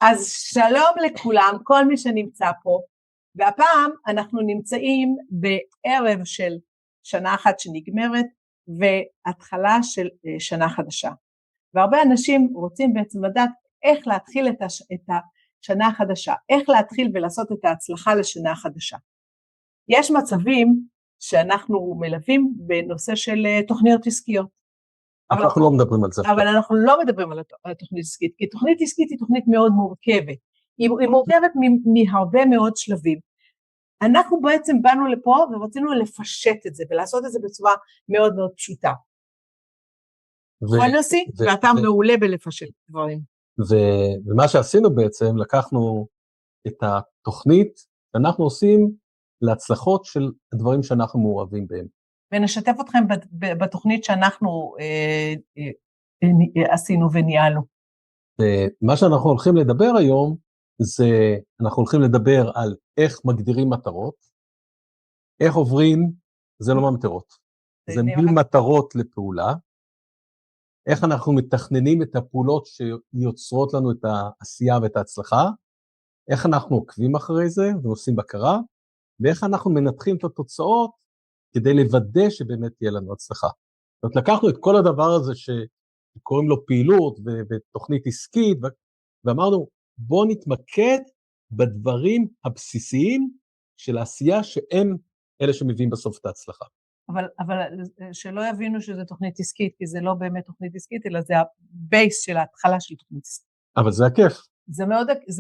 אז שלום לכולם, כל מי שנמצא פה, והפעם אנחנו נמצאים בערב של שנה אחת שנגמרת, והתחלה של שנה חדשה. והרבה אנשים רוצים בעצם לדעת איך להתחיל את השנה החדשה, איך להתחיל ולעשות את ההצלחה לשנה החדשה. יש מצבים שאנחנו מלווים בנושא של תוכניות עסקיות. אנחנו לא מדברים על זה. אבל אנחנו לא מדברים על התוכנית עסקית, כי תוכנית עסקית היא תוכנית מאוד מורכבת, היא מורכבת מהרבה מאוד שלבים. אנחנו בעצם באנו לפה ורצינו לפשט את זה, ולעשות את זה בצורה מאוד מאוד פשוטה. נכון יוסי? ואתה מעולה בלפשט דברים. ומה שעשינו בעצם, לקחנו את התוכנית, שאנחנו עושים להצלחות של הדברים שאנחנו מעורבים בהם. ונשתף אתכם בתוכנית שאנחנו עשינו וניהלנו. מה שאנחנו הולכים לדבר היום, זה אנחנו הולכים לדבר על איך מגדירים מטרות, איך עוברים, זה לא ממטרות, זה ממטרות לפעולה, איך אנחנו מתכננים את הפעולות שיוצרות לנו את העשייה ואת ההצלחה, איך אנחנו עוקבים אחרי זה ועושים בקרה, ואיך אנחנו מנתחים את התוצאות, כדי לוודא שבאמת תהיה לנו הצלחה. זאת אומרת, לקחנו את כל הדבר הזה שקוראים לו פעילות ותוכנית עסקית, ואמרנו, בוא נתמקד בדברים הבסיסיים של העשייה, שהם אלה שמביאים בסוף את ההצלחה. אבל שלא יבינו שזה תוכנית עסקית, כי זה לא באמת תוכנית עסקית, אלא זה הבייס של ההתחלה של תוכנית עסקית. אבל זה הכיף. זה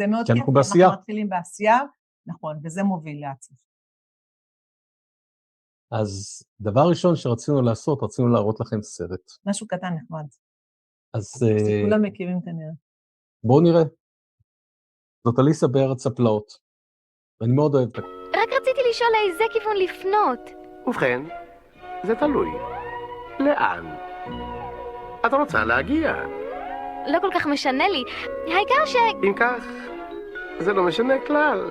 מאוד כיף, אנחנו בעשייה. אנחנו מתחילים בעשייה, נכון, וזה מוביל להצלחה. אז דבר ראשון שרצינו לעשות, רצינו להראות לכם סרט. משהו קטן נחמד. אז כולם מכירים כנראה. בואו נראה. זאת אליסה בארץ הפלאות. ואני מאוד אוהב את זה. רק רציתי לשאול לאיזה כיוון לפנות. ובכן, זה תלוי. לאן? את רוצה להגיע? לא כל כך משנה לי. העיקר אם כך, זה לא משנה כלל.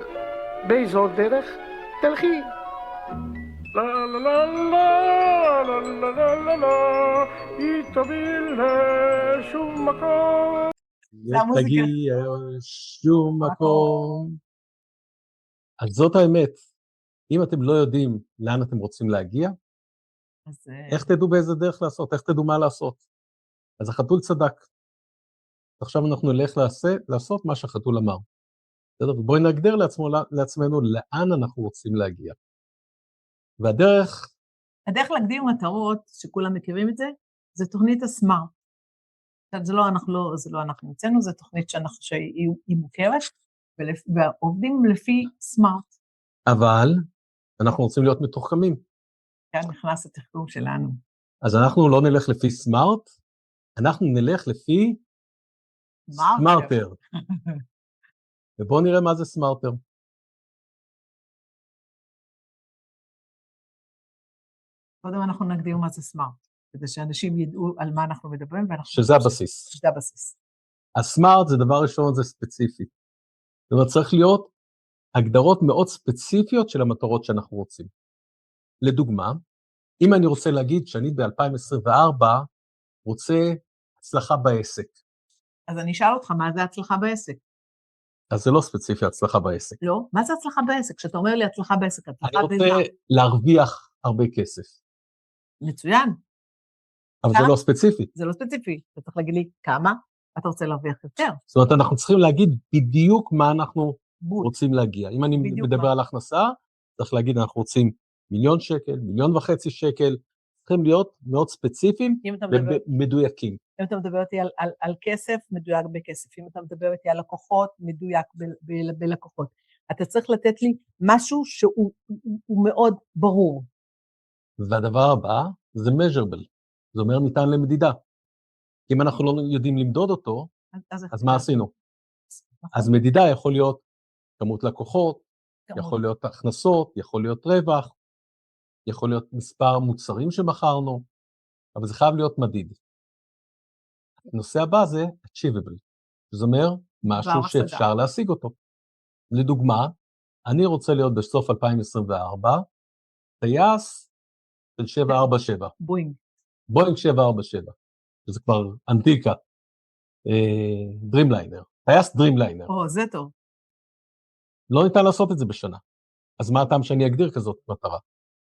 באיזו דרך תלכי. לה לה לה לה לה לה לה לה לה היא תוביל לשום מקום. תגיע שום מקום. אז זאת האמת. אם אתם לא יודעים לאן אתם רוצים להגיע, איך תדעו באיזה דרך לעשות? איך תדעו מה לעשות? אז החתול צדק. עכשיו אנחנו נלך לעשות מה שהחתול אמר. בואי נגדיר לעצמנו לאן אנחנו רוצים להגיע. והדרך... הדרך להגדיר מטרות, שכולם מכירים את זה, זה תוכנית הסמארט. זה לא אנחנו המצאנו, זה תוכנית שהיא מוכרת, ועובדים לפי סמארט. אבל אנחנו רוצים להיות מתוחכמים. כאן נכנס התחכום שלנו. אז אנחנו לא נלך לפי סמארט, אנחנו נלך לפי סמארטר. ובואו נראה מה זה סמארטר. קודם אנחנו נגדיר מה זה סמארט, כדי שאנשים ידעו על מה אנחנו מדברים, שזה הבסיס. שזה הבסיס. הסמארט זה דבר ראשון, זה ספציפי. זאת אומרת, צריך להיות הגדרות מאוד ספציפיות של המטרות שאנחנו רוצים. לדוגמה, אם אני רוצה להגיד שאני ב-2024 רוצה הצלחה בעסק. אז אני אשאל אותך, מה זה הצלחה בעסק? אז זה לא ספציפי, הצלחה בעסק. לא? מה זה הצלחה בעסק? כשאתה אומר לי הצלחה בעסק, הצלחה אני רוצה להרוויח הרבה כסף. מצוין. אבל זה לא ספציפי. זה לא ספציפי. אתה צריך להגיד לי כמה אתה רוצה להרוויח יותר. זאת אומרת, אנחנו צריכים להגיד בדיוק מה אנחנו רוצים להגיע. אם אני מדבר על הכנסה, צריך להגיד אנחנו רוצים 1,000,000 שקל, 1,500,000 שקל, צריכים להיות מאוד ספציפיים ומדויקים. אם אתה מדבר איתי על כסף, מדויק בכסף. אם אתה מדבר איתי על לקוחות, מדויק בלקוחות. אתה צריך לתת לי משהו שהוא מאוד ברור. והדבר הבא זה measurable. זה אומר ניתן למדידה. אם אנחנו לא יודעים למדוד אותו, אז מה עשינו? אז מדידה יכול להיות כמות לקוחות, יכול להיות הכנסות, יכול להיות רווח, יכול להיות מספר מוצרים שמכרנו, אבל זה חייב להיות מדיד. הנושא הבא זה achievable, זאת אומרת, משהו שאפשר להשיג אותו. לדוגמה, אני רוצה להיות בסוף 2024, טייס של 747. בואינג 747, שזה כבר אנטיקה, דרימליינר. טייס דרימליינר. זה טוב. לא ניתן לעשות את זה בשנה. אז מה הטעם שאני אגדיר כזאת מטרה?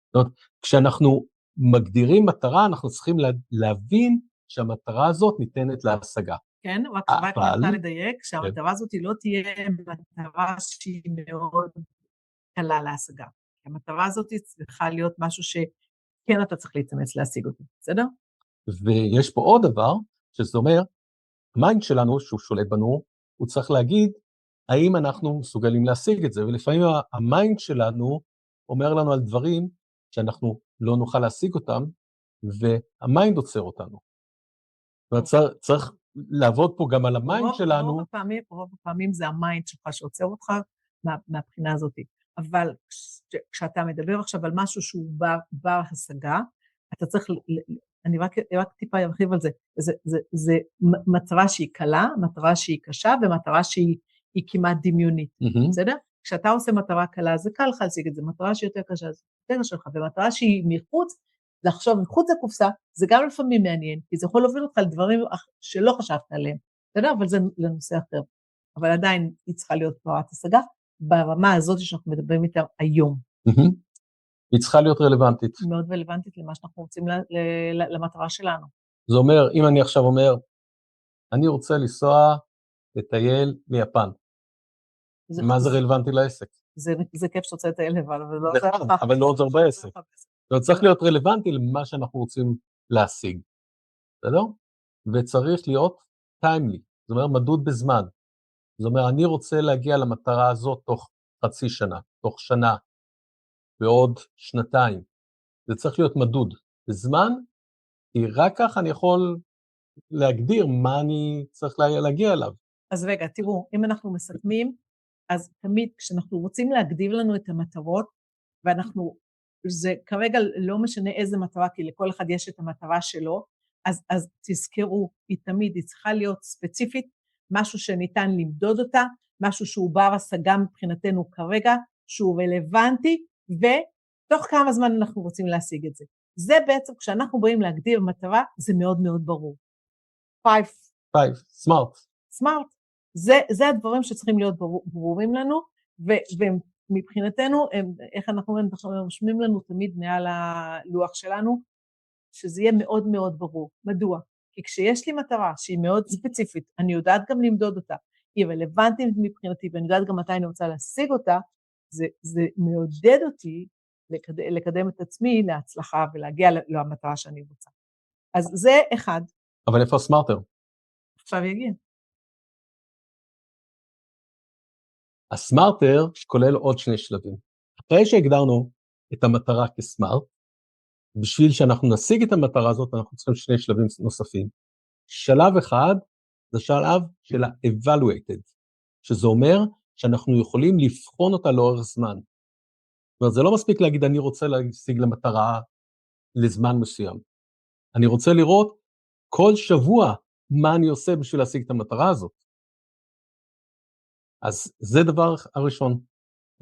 זאת אומרת, כשאנחנו מגדירים מטרה, אנחנו צריכים להבין שהמטרה הזאת ניתנת להשגה. כן, רק נתנה לדייק, שהמטרה הזאת לא תהיה מטרה שהיא מאוד קלה להשגה. המטרה הזאת צריכה להיות משהו שכן אתה צריך להתאמץ להשיג אותו, בסדר? ויש פה עוד דבר, שזה אומר, המיינד שלנו, שהוא שולט בנו, הוא צריך להגיד, האם אנחנו מסוגלים להשיג את זה, ולפעמים המיינד שלנו אומר לנו על דברים שאנחנו לא נוכל להשיג אותם, והמיינד עוצר אותנו. צריך לעבוד פה גם על המיינד שלנו. רוב הפעמים זה המיינד שלך שעוצר אותך מהבחינה הזאת. אבל כשאתה מדבר עכשיו על משהו שהוא בר השגה, אתה צריך, אני רק טיפה ארחיב על זה, זה מטרה שהיא קלה, מטרה שהיא קשה, ומטרה שהיא כמעט דמיונית, בסדר? כשאתה עושה מטרה קלה, זה קל לך להשיג את זה, מטרה שהיא יותר קשה, זה יותר קשה לך, ומטרה שהיא מחוץ, לחשוב מחוץ לקופסה, זה גם לפעמים מעניין, כי זה יכול להוביל אותך לדברים שלא חשבת עליהם, בסדר? אבל זה לנושא אחר. אבל עדיין היא צריכה להיות ברת השגה, ברמה הזאת שאנחנו מדברים איתה היום. היא צריכה להיות רלוונטית. מאוד רלוונטית למה שאנחנו רוצים למטרה שלנו. זה אומר, אם אני עכשיו אומר, אני רוצה לנסוע לטייל מיפן. מה זה רלוונטי לעסק? זה כיף שרוצה לטייל לבד, אבל לא עוזר בעסק. זה צריך להיות רלוונטי למה שאנחנו רוצים להשיג. בסדר? וצריך להיות טיימלי. זאת אומרת, מדוד בזמן. זאת אומרת, אני רוצה להגיע למטרה הזאת תוך חצי שנה, תוך שנה, ועוד שנתיים. זה צריך להיות מדוד בזמן, כי רק כך אני יכול להגדיר מה אני צריך להגיע אליו. אז רגע, תראו, אם אנחנו מסכמים, אז תמיד כשאנחנו רוצים להגדיר לנו את המטרות, ואנחנו, זה כרגע לא משנה איזה מטרה, כי לכל אחד יש את המטרה שלו, אז תזכרו, היא תמיד, היא צריכה להיות ספציפית, משהו שניתן למדוד אותה, משהו שהוא בר השגה מבחינתנו כרגע, שהוא רלוונטי, ותוך כמה זמן אנחנו רוצים להשיג את זה. זה בעצם, כשאנחנו באים להגדיר מטרה, זה מאוד מאוד ברור. 5, סמארט. זה הדברים שצריכים להיות ברורים לנו, ומבחינתנו, איך אנחנו רושמים לנו תמיד מעל הלוח שלנו, שזה יהיה מאוד מאוד ברור. מדוע? כי כשיש לי מטרה שהיא מאוד ספציפית, אני יודעת גם למדוד אותה, היא רלוונטית מבחינתי, ואני יודעת גם מתי אני רוצה להשיג אותה, זה מעודד אותי לקדם את עצמי להצלחה ולהגיע למטרה שאני רוצה. אז זה אחד. אבל איפה הסמארטר? עכשיו יגיע. הסמארטר כולל עוד שני שלבים. אחרי שהגדרנו את המטרה כסמארט, בשביל שאנחנו נשיג את המטרה הזאת, אנחנו צריכים שני שלבים נוספים. שלב אחד, זה שלב של ה-evaluated, שזה אומר שאנחנו יכולים לבחון אותה לאורך זמן. זאת אומרת, זה לא מספיק להגיד, אני רוצה להשיג למטרה לזמן מסוים. אני רוצה לראות כל שבוע מה אני עושה בשביל להשיג את המטרה הזאת. אז זה דבר הראשון,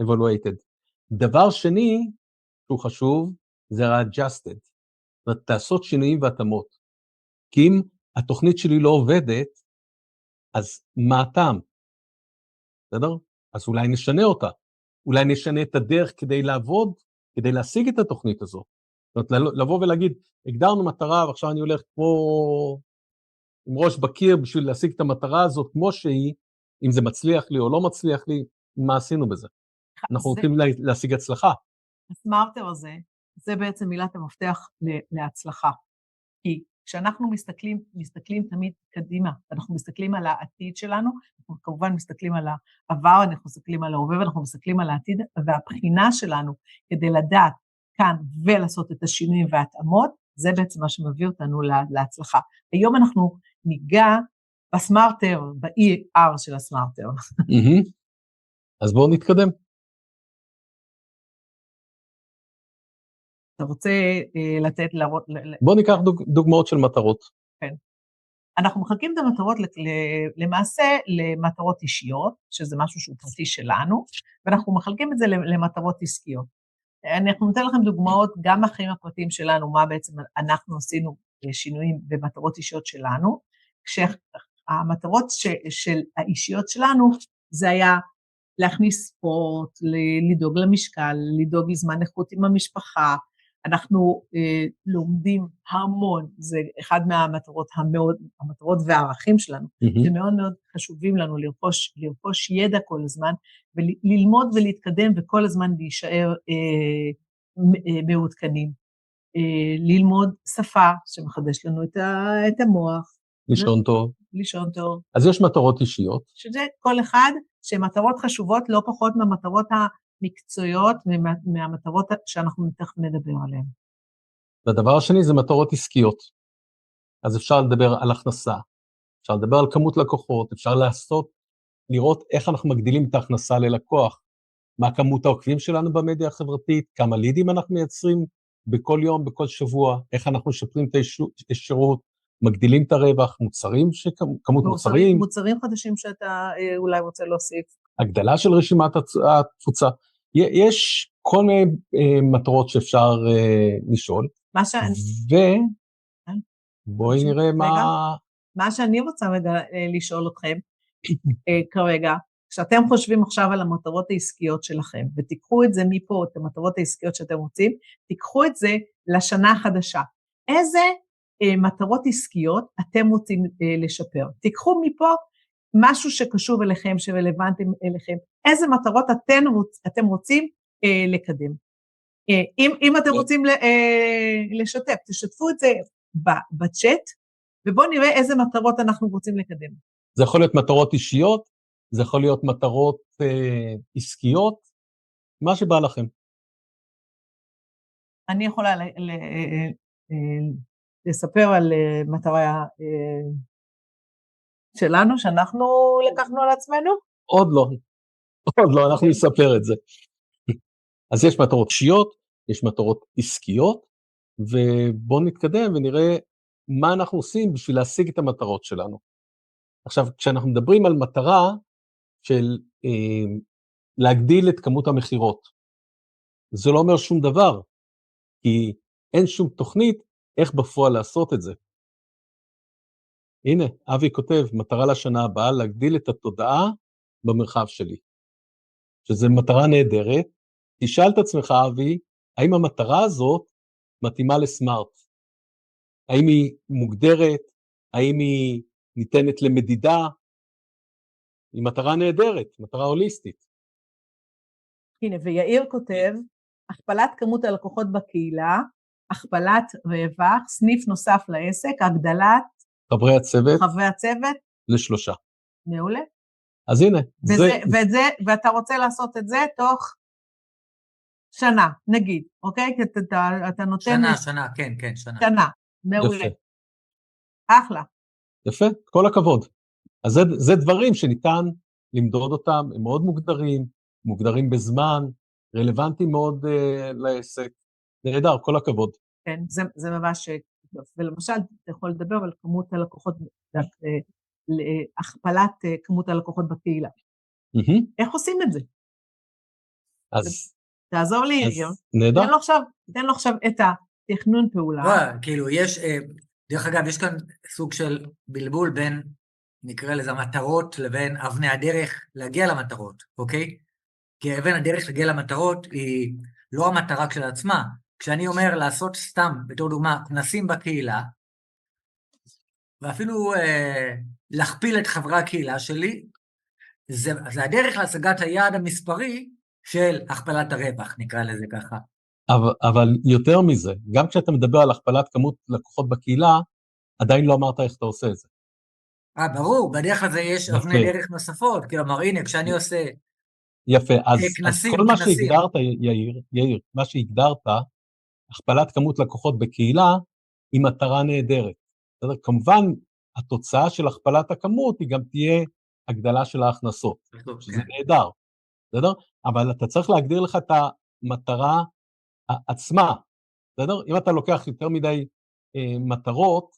evaluated. דבר שני, שהוא חשוב, זה adjusted. זאת אומרת, לעשות שינויים והתאמות. כי אם התוכנית שלי לא עובדת, אז מה הטעם? בסדר? אז אולי נשנה אותה. אולי נשנה את הדרך כדי לעבוד, כדי להשיג את התוכנית הזאת. זאת אומרת, לבוא ולהגיד, הגדרנו מטרה, ועכשיו אני הולך כמו עם ראש בקיר בשביל להשיג את המטרה הזאת כמו שהיא, אם זה מצליח לי או לא מצליח לי, מה עשינו בזה? אנחנו רוצים להשיג הצלחה. הסמארטר הזה, זה בעצם מילת המפתח להצלחה. כי כשאנחנו מסתכלים תמיד קדימה, אנחנו מסתכלים על העתיד שלנו, אנחנו כמובן מסתכלים על העבר, אנחנו מסתכלים על ההווה, ואנחנו מסתכלים על העתיד, והבחינה שלנו כדי לדעת כאן ולעשות את השינויים וההתאמות, זה בעצם מה שמביא אותנו להצלחה. היום אנחנו ניגע בסמארטר, ב-ER של הסמארטר. אז בואו נתקדם. אתה רוצה לתת להראות... בואו ניקח דוגמאות של מטרות. כן. אנחנו מחלקים את המטרות למעשה למטרות אישיות, שזה משהו שהוא פרטי שלנו, ואנחנו מחלקים את זה למטרות עסקיות. אנחנו ניתן לכם דוגמאות גם מהחיים הפרטיים שלנו, מה בעצם אנחנו עשינו שינויים במטרות אישיות שלנו, המטרות של האישיות שלנו, זה היה להכניס ספורט, לדאוג למשקל, לדאוג לזמן איכות עם המשפחה, אנחנו לומדים המון, זה אחד מהמטרות המטרות והערכים שלנו, שמאוד מאוד חשובים לנו לרכוש ידע כל הזמן, וללמוד ולהתקדם וכל הזמן להישאר מעודכנים. ללמוד שפה שמחדש לנו את המוח. לישון טוב. לישון טוב. אז יש מטרות אישיות. שזה כל אחד, שמטרות חשובות לא פחות מהמטרות המקצועיות, ומהמטרות שאנחנו תכף נדבר עליהן. והדבר השני זה מטרות עסקיות. אז אפשר לדבר על הכנסה, אפשר לדבר על כמות לקוחות, אפשר לראות איך אנחנו מגדילים את ההכנסה ללקוח, מה כמות העוקבים שלנו במדיה החברתית, כמה לידים אנחנו מייצרים בכל יום, בכל שבוע, איך אנחנו משפרים את השירות, מגדילים את הרווח, כמות מוצרים. מוצרים חדשים שאתה אולי רוצה להוסיף. הגדלה של רשימת התפוצה. יש כל מיני מטרות שאפשר לשאול. ובואי נראה מה שאני רוצה לשאול אתכם כרגע, כשאתם חושבים עכשיו על המטרות העסקיות שלכם, ותיקחו את זה מפה, את המטרות העסקיות שאתם רוצים, תיקחו את זה לשנה החדשה. איזה מטרות עסקיות אתם רוצים לשפר? תיקחו מפה משהו שקשור אליכם, שרלוונטי אליכם. איזה מטרות אתם רוצים לקדם? אם אתם רוצים לשתף, תשתפו את זה בצ'אט, ובואו נראה איזה מטרות אנחנו רוצים לקדם. זה יכול להיות מטרות אישיות, זה יכול להיות מטרות עסקיות, מה שבא לכם. אני יכולה לספר על מטרה שלנו, שאנחנו לקחנו על עצמנו? עוד לא, אנחנו נספר את זה. אז יש מטרות אישיות, יש מטרות עסקיות, ובואו נתקדם ונראה מה אנחנו עושים בשביל להשיג את המטרות שלנו. עכשיו, כשאנחנו מדברים על מטרה של להגדיל את כמות המחירות, זה לא אומר שום דבר, כי אין שום תוכנית איך בפועל לעשות את זה. הנה, אבי כותב, מטרה לשנה הבאה, להגדיל את התודעה במרחב שלי. שזו מטרה נהדרת. תשאל את עצמך, אבי, האם המטרה הזאת מתאימה לסמארט? האם היא מוגדרת? האם היא ניתנת למדידה? היא מטרה נהדרת, מטרה הוליסטית. הנה, ויאיר כותב, הכפלת כמות הלקוחות בקהילה, הכפלת רווח, סניף נוסף לעסק, הגדלת חברי הצוות ל3. מעולה. אז הנה. ואתה רוצה לעשות את זה תוך שנה, נגיד, אוקיי? אתה נותן... שנה, כן, שנה. שנה, מעולה. אחלה. יפה, כל הכבוד. אז זה דברים שניתן למדוד אותם, הם מאוד מוגדרים בזמן, רלוונטיים מאוד לעסק. נהדר, כל הכבוד. כן, זה ממש... ולמשל, אתה יכול לדבר על כמות הלקוחות, הכפלת כמות הלקוחות בקהילה. איך עושים את זה? אז... תעזור לי, יאיר. נהדר. תן לו עכשיו את התכנון פעולה. כאילו, דרך אגב, יש כאן סוג של בלבול בין, נקרא לזה, מטרות לבין אבני הדרך להגיע למטרות, אוקיי? כי אבן הדרך להגיע למטרות היא לא המטרה כשלעצמה. כשאני אומר לעשות סתם, בתור דוגמה, כנסים בקהילה, ואפילו להכפיל את חברי הקהילה שלי, זה הדרך להשגת היעד המספרי של הכפלת הרווח, נקרא לזה ככה. אבל יותר מזה, גם כשאתה מדבר על הכפלת כמות לקוחות בקהילה, עדיין לא אמרת איך אתה עושה את זה. ברור, בדרך כלל יש אבני דרך נוספות, כלומר, הנה, כשאני עושה... יפה, אז כל מה שהגדרת, יאיר, מה שהגדרת, הכפלת כמות לקוחות בקהילה, היא מטרה נהדרת. כמובן, התוצאה של הכפלת הכמות, היא גם תהיה הגדלה של ההכנסות, שזה נהדר, בסדר? אבל אתה צריך להגדיר לך את המטרה עצמה, בסדר? אם אתה לוקח יותר מדי מטרות,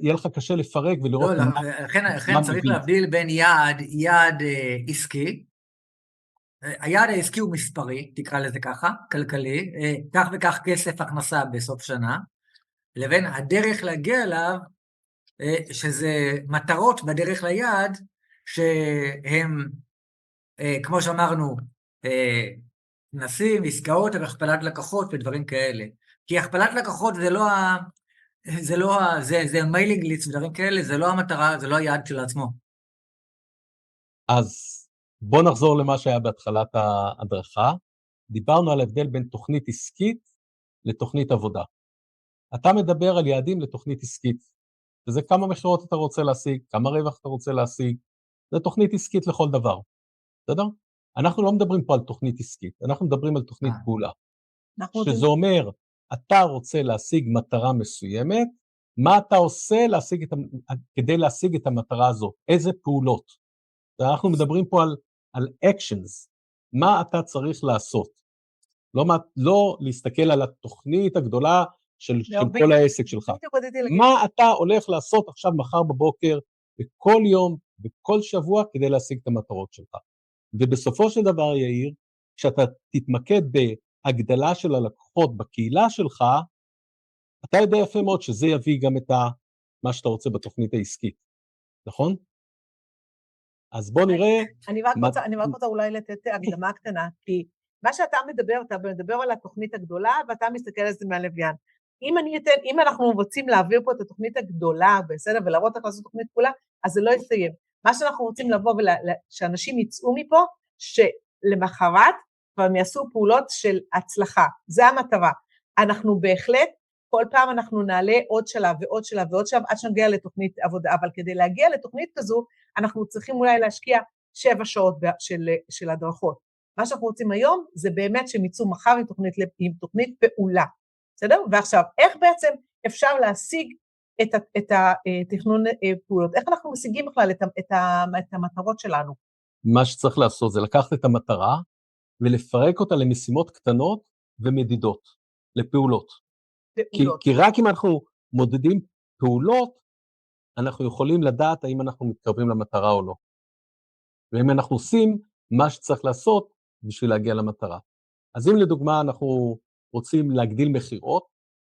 יהיה לך קשה לפרק ולראות... לא, לכן צריך להבדיל בין יעד עסקי, היעד העסקי הוא מספרי, תקרא לזה ככה, כלכלי, כך וכך כסף הכנסה בסוף שנה, לבין הדרך להגיע אליו, שזה מטרות בדרך ליעד, שהם, כמו שאמרנו, כנסים, עסקאות, הכפלת לקוחות ודברים כאלה. כי הכפלת לקוחות זה מיילינג ליסט ודברים כאלה, זה לא המטרה, זה לא היעד של עצמו. אז בוא נחזור למה שהיה בהתחלת ההדרכה. דיברנו על ההבדל בין תוכנית עסקית לתוכנית עבודה. אתה מדבר על יעדים לתוכנית עסקית, וזה כמה מכירות אתה רוצה להשיג, כמה רווח אתה רוצה להשיג, זה תוכנית עסקית לכל דבר, בסדר? אנחנו לא מדברים פה על תוכנית עסקית, אנחנו מדברים על תוכנית פעולה, שזה אומר, אתה רוצה להשיג מטרה מסוימת, מה אתה עושה כדי להשיג את המטרה הזו, איזה פעולות. אנחנו מדברים פה על actions, מה אתה צריך לעשות, לא להסתכל על התוכנית הגדולה של כל העסק שלך. מה אתה הולך לעשות עכשיו מחר בבוקר, בכל יום, בכל שבוע, כדי להשיג את המטרות שלך. ובסופו של דבר, יאיר, כשאתה תתמקד בהגדלה של הלקוחות בקהילה שלך, אתה יודע יפה מאוד שזה יביא גם את מה שאתה רוצה בתוכנית העסקית, נכון? אז בוא נראה... אני רק רוצה אולי לתת הקדמה קטנה, כי מה שאתה מדבר, אתה מדבר על התוכנית הגדולה, ואתה מסתכל על זה מהלוויין. אם אנחנו רוצים להעביר פה את התוכנית הגדולה, בסדר, ולהראות איך לעשות תוכנית פעולה, אז זה לא יסיים. מה שאנחנו רוצים לבוא שאנשים יצאו מפה, שלמחרת כבר הם יעשו פעולות של הצלחה. זה המטרה. אנחנו בהחלט, כל פעם אנחנו נעלה עוד שלב ועוד שלב ועוד שלב, עד שנגיע לתוכנית עבודה, אבל כדי להגיע לתוכנית כזו, אנחנו צריכים אולי להשקיע 7 שעות של הדרכות. מה שאנחנו רוצים היום, זה באמת שהם יצאו מחר עם תוכנית פעולה. בסדר? ועכשיו, איך בעצם אפשר להשיג את התכנון פעולות? איך אנחנו משיגים בכלל את המטרות שלנו? מה שצריך לעשות זה לקחת את המטרה, ולפרק אותה למשימות קטנות ומדידות, לפעולות. כי רק אם אנחנו מודדים פעולות, אנחנו יכולים לדעת האם אנחנו מתקרבים למטרה או לא. ואם אנחנו עושים מה שצריך לעשות בשביל להגיע למטרה. אז אם לדוגמה אנחנו רוצים להגדיל מחירות,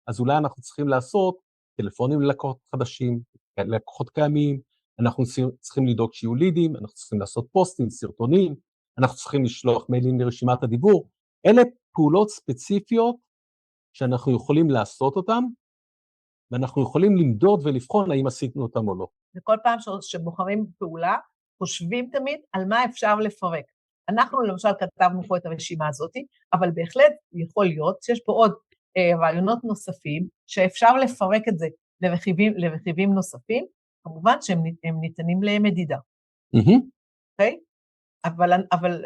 אז אולי אנחנו צריכים לעשות טלפונים ללקוחות חדשים, ללקוחות קיימים, אנחנו צריכים לדאוג שיהיו לידים, אנחנו צריכים לעשות פוסטים, סרטונים, אנחנו צריכים לשלוח מיילים לרשימת הדיבור. אלה פעולות ספציפיות שאנחנו יכולים לעשות אותן, ואנחנו יכולים למדוד ולבחון האם עשינו אותם או לא. וכל פעם שבוחרים פעולה, חושבים תמיד על מה אפשר לפרק. אנחנו למשל כתבנו פה את הרשימה הזאת, אבל בהחלט יכול להיות שיש פה עוד רעיונות נוספים, שאפשר לפרק את זה לרכיבים נוספים, כמובן שהם ניתנים למדידה. אוקיי? אבל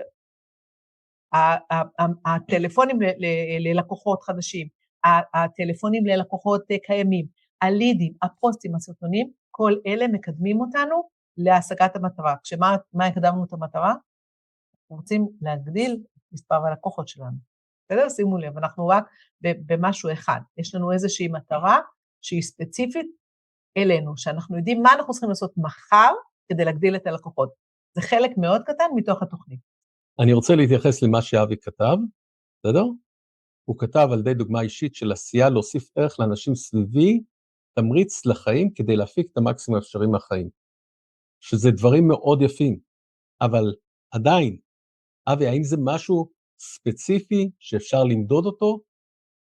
הטלפונים ללקוחות חדשים, הטלפונים ללקוחות קיימים, הלידים, הפוסטים, הסרטונים, כל אלה מקדמים אותנו להשגת המטרה. כשמה הקדמנו את המטרה? אנחנו רוצים להגדיל את מספר הלקוחות שלנו. בסדר? שימו לב, אנחנו רק במשהו אחד. יש לנו איזושהי מטרה שהיא ספציפית אלינו, שאנחנו יודעים מה אנחנו צריכים לעשות מחר כדי להגדיל את הלקוחות. זה חלק מאוד קטן מתוך התוכנית. אני רוצה להתייחס למה שאבי כתב, בסדר? הוא כתב על די דוגמה אישית של עשייה להוסיף ערך לאנשים סביבי, תמריץ לחיים כדי להפיק את המקסימום האפשרי מהחיים. שזה דברים מאוד יפים, אבל עדיין, אבי, האם זה משהו ספציפי שאפשר למדוד אותו,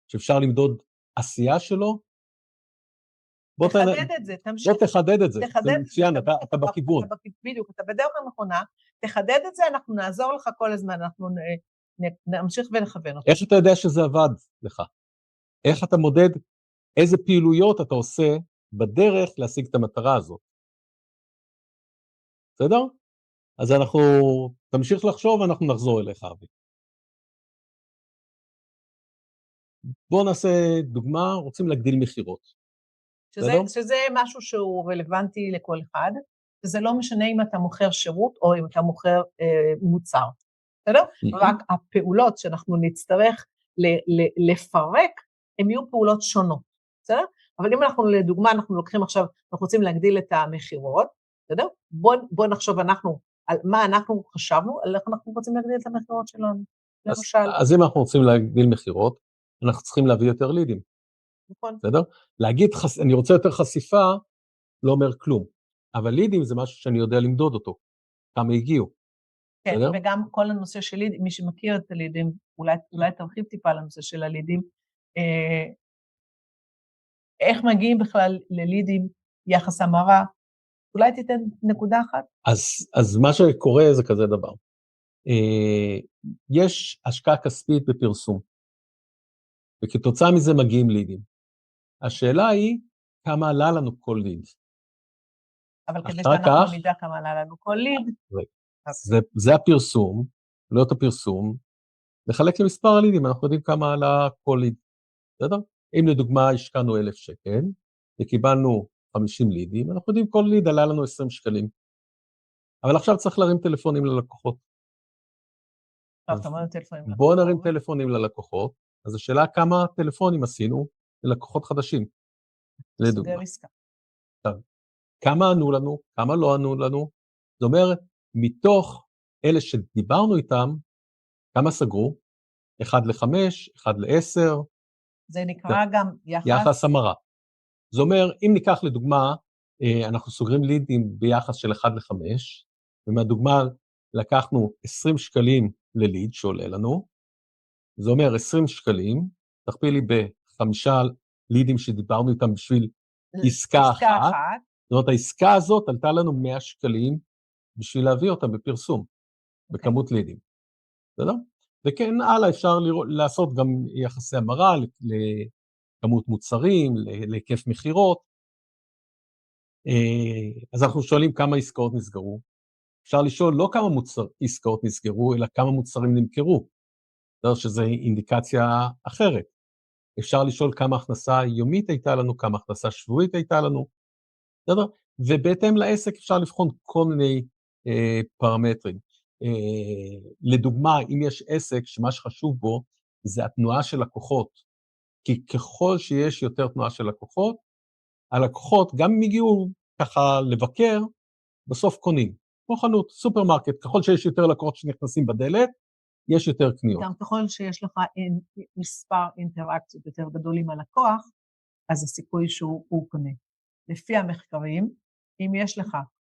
שאפשר למדוד עשייה שלו? תחדד את זה, תמשיך. בוא תחדד את זה, זה מצוין, אתה בכיוון. בדיוק, אתה בדרך הנכונה, תחדד את זה, אנחנו נעזור לך כל הזמן, אנחנו נמשיך ונכוון אותו. איך אתה יודע שזה עבד לך? איך אתה מודד איזה פעילויות אתה עושה בדרך להשיג את המטרה הזאת? בסדר? אז אנחנו תמשיך לחשוב, אנחנו נחזור אליך, אבי. בואו נעשה דוגמה, רוצים להגדיל מחירות. שזה משהו שהוא רלוונטי לכל אחד, וזה לא משנה אם אתה מוכר שירות או אם אתה מוכר מוצר. בסדר? רק הפעולות שאנחנו נצטרך לפרק, הן יהיו פעולות שונות. בסדר? אבל אם אנחנו, לדוגמה, אנחנו לוקחים עכשיו, אנחנו רוצים להגדיל את המחירות, בסדר? בוא נחשוב על מה אנחנו חשבנו, על איך אנחנו רוצים להגדיל את המחירות שלנו. אז אם אנחנו רוצים להגדיל מחירות, אנחנו צריכים להביא יותר לידים. נכון. בסדר? להגיד, אני רוצה יותר חשיפה, לא אומר כלום. אבל לידים זה משהו שאני יודע למדוד אותו, כמה הגיעו. כן, בסדר? וגם כל הנושא של לידים, מי שמכיר את הלידים, אולי תרחיב טיפה על הנושא של הלידים, איך מגיעים בכלל ללידים, יחס המרה, אולי תיתן נקודה אחת? אז מה שקורה זה כזה דבר. יש השקעה כספית בפרסום, וכתוצאה מזה מגיעים לידים. השאלה היא, כמה עלה לנו כל ליד? אבל כדי אחר שאנחנו כך- נדע כמה עלה לנו כל ליד, זה הפרסום, לא את הפרסום, לחלק למספר הלידים, אנחנו יודעים כמה עלה כל ליד. בסדר? אם לדוגמה השקענו 1,000 שקל, וקיבלנו 50 לידים, אנחנו יודעים כל ליד עלה לנו 20 שקלים. אבל עכשיו צריך להרים טלפונים ללקוחות. טוב, אתה אומר טלפונים. בואו נרים טלפונים ללקוחות, אז השאלה כמה טלפונים עשינו ללקוחות חדשים, לדוגמה. סוגר עסקה. כמה ענו לנו, כמה לא ענו לנו, זאת אומרת, מתוך אלה שדיברנו איתם, כמה סגרו? 1-5, 1-10, זה נקרא גם יחס המרה. זאת אומרת, אם ניקח לדוגמה, אנחנו סוגרים לידים ביחס של 1-5, ומהדוגמה לקחנו 20 שקלים לליד שעולה לנו, זה אומר 20 שקלים, תכפילי ב5 לידים שדיברנו איתם בשביל עסקה אחת, זאת אומרת, העסקה הזאת עלתה לנו 100 שקלים בשביל להביא אותה בפרסום, בכמות לידים. בסדר? וכן, הלאה, אפשר לעשות גם יחסי המרה לכמות מוצרים, להיקף מחירות. אז אנחנו שואלים כמה עסקאות נסגרו. אפשר לשאול לא כמה עסקאות נסגרו, אלא כמה מוצרים נמכרו. שזו אינדיקציה אחרת. אפשר לשאול כמה הכנסה יומית הייתה לנו, כמה הכנסה שבועית הייתה לנו. בסדר? ובהתאם לעסק אפשר לבחון כל מיני פרמטרים. לדוגמה, אם יש עסק שמה שחשוב בו זה התנועה של לקוחות, כי ככל שיש יותר תנועה של לקוחות, הלקוחות גם אם הגיעו ככה לבקר, בסוף קונים. כמו חנות, סופרמרקט, ככל שיש יותר לקוחות שנכנסים בדלת, יש יותר קניות. גם ככל שיש לך מספר אינטראקציות יותר גדול עם הלקוח, אז הסיכוי שהוא קונה. לפי המחקרים, אם יש לך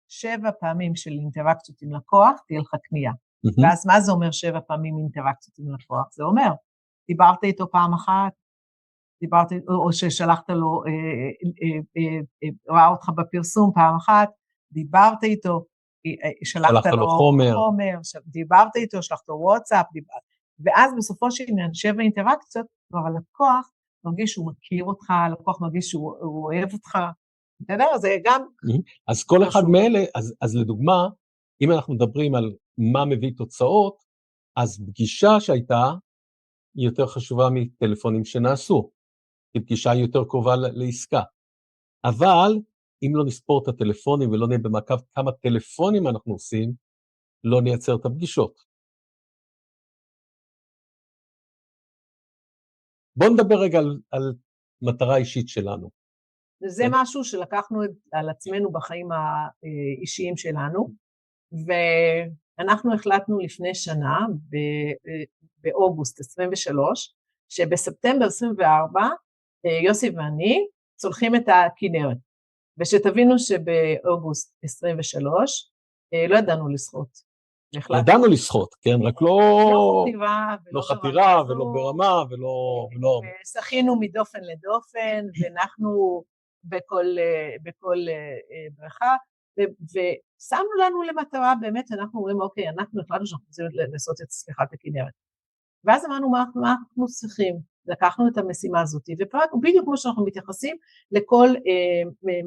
7 פעמים של אינטראקציות עם לקוח, תהיה לך קנייה. ואז מה זה אומר 7 פעמים אינטראקציות עם לקוח? זה אומר, דיברת איתו פעם אחת, או ששלחת לו, ראה אותך בפרסום פעם אחת, דיברת איתו, שלחת לו חומר, דיברת איתו, שלחת לו וואטסאפ, ואז בסופו של עניין 7 אינטראקציות, כבר הלקוח מרגיש שהוא מכיר אותך, הלקוח מרגיש שהוא אוהב אותך, אתה יודע, זה גם... אז כל אחד מאלה, אז לדוגמה, אם אנחנו מדברים על מה מביא תוצאות, אז פגישה שהייתה, היא יותר חשובה מטלפונים שנעשו, כי פגישה היא יותר קרובה לעסקה. אבל, אם לא נספור את הטלפונים ולא נהיה במעקב כמה טלפונים אנחנו עושים, לא נייצר את הפגישות. בואו נדבר רגע על מטרה אישית שלנו. זה משהו שלקחנו על עצמנו בחיים האישיים שלנו, ואנחנו החלטנו לפני שנה, באוגוסט 23, שבספטמבר 24, יוסי ואני צולחים את הכנרת, ושתבינו שבאוגוסט 23, לא ידענו לשחות. ידענו לשחות, כן, רק לא חתירה ולא ברמה ולא... שחינו מדופן לדופן, ונחנו בכל בריכה, ושמנו לנו למטרה, באמת אנחנו אומרים, אוקיי, אנחנו החלטנו שאנחנו רוצים לעשות את צליחת הכנרת. ואז אמרנו, מה אנחנו צריכים? לקחנו את המשימה הזאת, ופרקנו בדיוק כמו שאנחנו מתייחסים לכל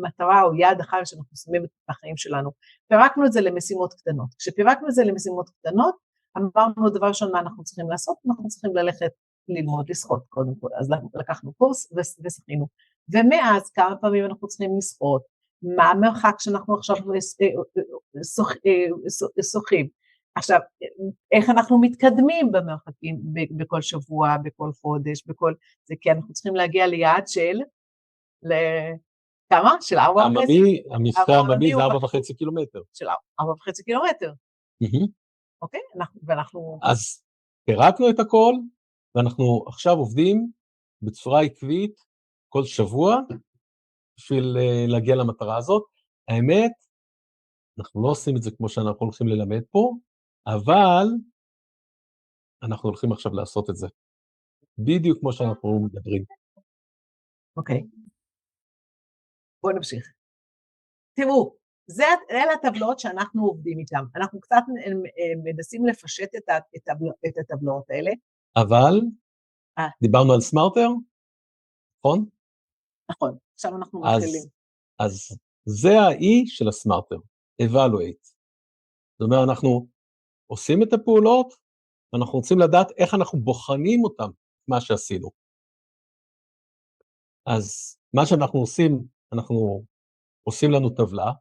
מטרה או יעד אחר שאנחנו שמים בחיים שלנו. פרקנו את זה למשימות קטנות. כשפירקנו את זה למשימות קטנות, אמרנו דבר ראשון מה אנחנו צריכים לעשות, אנחנו צריכים ללכת ללמוד לשחות קודם כל. אז לקחנו קורס ושחינו. ומאז כמה פעמים אנחנו צריכים לשחות, מה המרחק שאנחנו עכשיו שוחים. עכשיו, איך אנחנו מתקדמים במרחקים בכל שבוע, בכל חודש, זה כי אנחנו צריכים להגיע ליעד של, כמה? של 4.5? המספר העממי זה 4.5 קילומטר. של 4.5 קילומטר. אוקיי? ואנחנו... אז פירקנו את הכל, ואנחנו עכשיו עובדים בצורה עקבית כל שבוע, בשביל להגיע למטרה הזאת. האמת, אנחנו לא עושים את זה כמו שאנחנו הולכים ללמד פה, אבל אנחנו הולכים עכשיו לעשות את זה. בדיוק כמו שאנחנו מדברים. אוקיי. בואו נמשיך. תראו, אלה הטבלאות שאנחנו עובדים איתן. אנחנו קצת מנסים לפשט את הטבלאות האלה. אבל, דיברנו על סמארטר, נכון? נכון, עכשיו אנחנו מתחילים. אז זה ה-E של הסמארטר, evaluate. זאת אומרת, אנחנו עושים את הפעולות, ואנחנו רוצים לדעת איך אנחנו בוחנים אותם, מה שעשינו. אז מה שאנחנו עושים, אנחנו עושים לנו טבלה,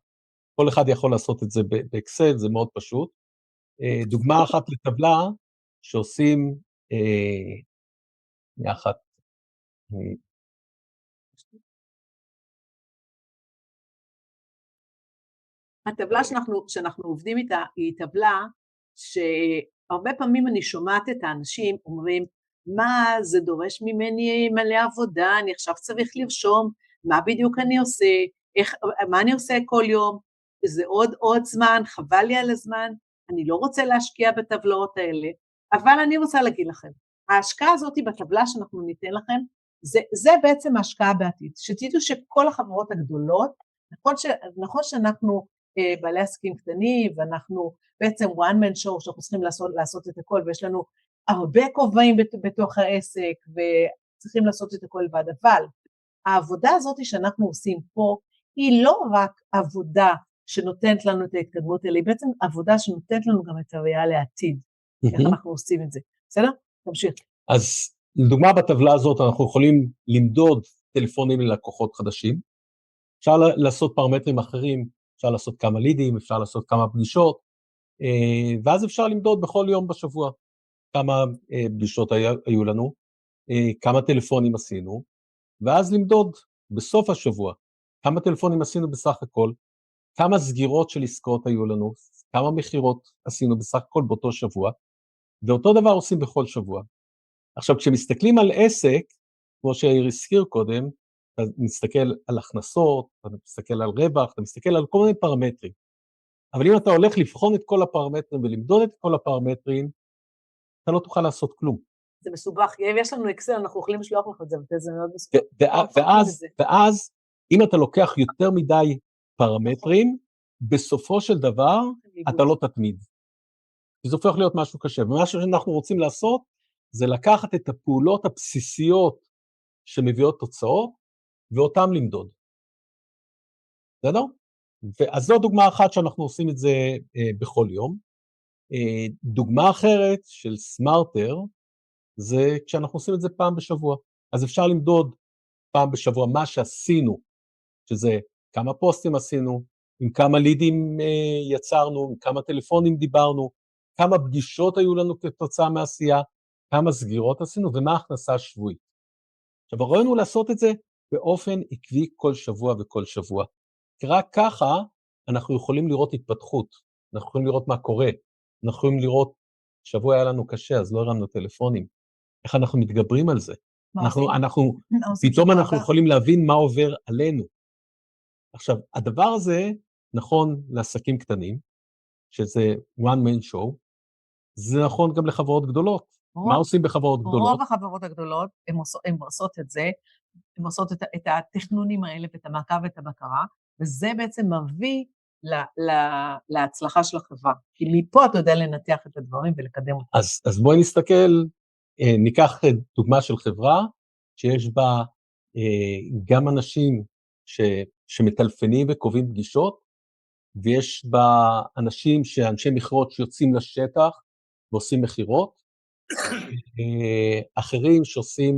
כל אחד יכול לעשות את זה באקסל, זה מאוד פשוט. דוגמה אחת לטבלה שעושים יחד. הטבלה שאנחנו עובדים איתה היא טבלה שהרבה פעמים אני שומעת את האנשים אומרים, מה זה דורש ממני מלא עבודה, אני עכשיו צריך לרשום, מה בדיוק אני עושה, מה אני עושה כל יום, זה עוד זמן, חבל לי על הזמן, אני לא רוצה להשקיע בטבלאות האלה, אבל אני רוצה להגיד לכם, ההשקעה הזאת בטבלה שאנחנו ניתן לכם, זה בעצם ההשקעה בעתיד, שתדעו שכל החברות הגדולות, נכון שאנחנו בעלי עסקים קטנים, ואנחנו בעצם one man show, שאנחנו צריכים לעשות את הכל, ויש לנו הרבה כובעים בתוך העסק, וצריכים לעשות את הכל לבד, אבל העבודה הזאת שאנחנו עושים פה, היא לא רק עבודה שנותנת לנו את ההתקדמות האלה, היא בעצם עבודה שנותנת לנו גם את הראייה לעתיד, איך אנחנו עושים את זה, בסדר? תמשיך. אז לדוגמה בטבלה הזאת אנחנו יכולים למדוד טלפונים ללקוחות חדשים, אפשר לעשות פרמטרים אחרים, אפשר לעשות כמה לידים, אפשר לעשות כמה פגישות, ואז אפשר למדוד בכל יום בשבוע כמה פגישות היו לנו, כמה טלפונים עשינו, ואז למדוד בסוף השבוע כמה טלפונים עשינו בסך הכל, כמה סגירות של עסקאות היו לנו, כמה מחירות עשינו בסך הכל באותו שבוע, ואותו דבר עושים בכל שבוע. עכשיו, כשמסתכלים על עסק, כמו שיאיר הזכיר קודם, אתה מסתכל על הכנסות, אתה מסתכל על רווח, אתה מסתכל על כל מיני פרמטרים. אבל אם אתה הולך לבחון את כל הפרמטרים ולמדוד את כל הפרמטרים, אתה לא תוכל לעשות כלום. זה מסובך, יש לנו אקסל, אנחנו יכולים לשלוח לך את זה, וזה מאוד מסובך. ואז, אם אתה לוקח יותר מדי פרמטרים, בסופו של דבר, אתה לא תתמיד. זה הופך להיות משהו קשה, ומה שאנחנו רוצים לעשות, זה לקחת את הפעולות הבסיסיות שמביאות תוצאות, ואותם למדוד. בסדר? אז זו דוגמה אחת שאנחנו עושים את זה בכל יום. דוגמה אחרת של סמארטר, זה כשאנחנו עושים את זה פעם בשבוע. אז אפשר למדוד פעם בשבוע מה שעשינו, שזה כמה פוסטים עשינו, עם כמה לידים יצרנו, עם כמה טלפונים דיברנו, כמה פגישות היו לנו כתוצאה מעשייה, כמה סגירות עשינו, ומה ההכנסה השבועית. עכשיו, הרעיון הוא לעשות את זה באופן עקבי כל שבוע וכל שבוע. כי רק ככה אנחנו יכולים לראות התפתחות, אנחנו יכולים לראות מה קורה, אנחנו יכולים לראות, שבוע היה לנו קשה, אז לא הרמנו טלפונים, איך אנחנו מתגברים על זה. פתאום אנחנו יכולים להבין מה עובר עלינו. עכשיו, הדבר הזה נכון לעסקים קטנים, שזה one man show, זה נכון גם לחברות גדולות. מה עושים בחברות גדולות? רוב החברות הגדולות, הן עושות את זה, הן עושות את התכנונים האלה, ואת המעקב ואת הבקרה, וזה בעצם מביא להצלחה של החברה. כי מפה אתה יודע לנתח את הדברים ולקדם אותם. אז בואי נסתכל, ניקח דוגמה של חברה, שיש בה גם אנשים שמטלפנים וקובעים פגישות, ויש בה אנשי מכירות שיוצאים לשטח ועושים מכירות, אחרים שעושים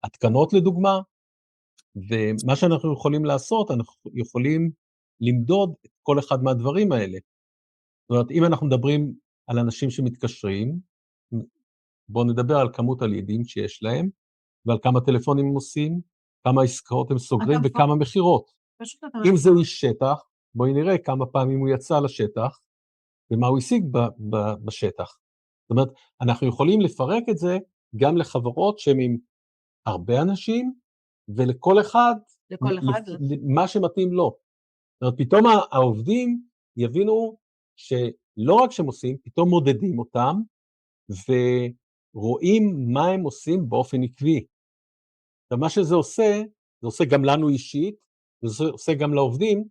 התקנות לדוגמה, ומה שאנחנו יכולים לעשות, אנחנו יכולים למדוד את כל אחד מהדברים האלה. זאת אומרת, אם אנחנו מדברים על אנשים שמתקשרים, בואו נדבר על כמות הלידים שיש להם, ועל כמה טלפונים הם עושים, כמה עסקאות הם סוגרים וכמה מחירות. אם זה איש שטח, בואי נראה כמה פעמים הוא יצא לשטח, ומה הוא השיג בשטח. זאת אומרת, אנחנו יכולים לפרק את זה גם לחברות שהן עם הרבה אנשים, ולכל אחד, לכל אחד, מה שמתאים לו. זאת אומרת, פתאום העובדים יבינו שלא רק שהם עושים, פתאום מודדים אותם, ורואים מה הם עושים באופן עקבי. ומה שזה עושה, זה עושה גם לנו אישית, וזה עושה גם לעובדים,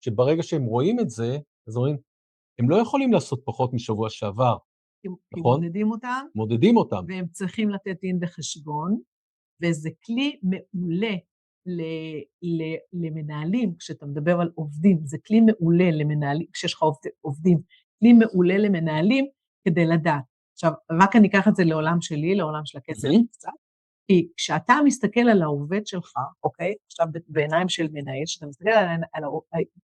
שברגע שהם רואים את זה, אז אומרים, הם לא יכולים לעשות פחות משבוע שעבר, כי נכון? מודדים אותם, מודדים אותם. והם צריכים לתת דין וחשבון, וזה כלי מעולה למנהלים, כשאתה מדבר על עובדים, זה כלי מעולה למנהלים, כשיש לך עובדים, כלי מעולה למנהלים כדי לדעת. עכשיו, רק אני אקח את זה לעולם שלי, לעולם של הכסף קצת, כי כשאתה מסתכל על העובד שלך, אוקיי, עכשיו בעיניים של מנהל, כשאתה מסתכל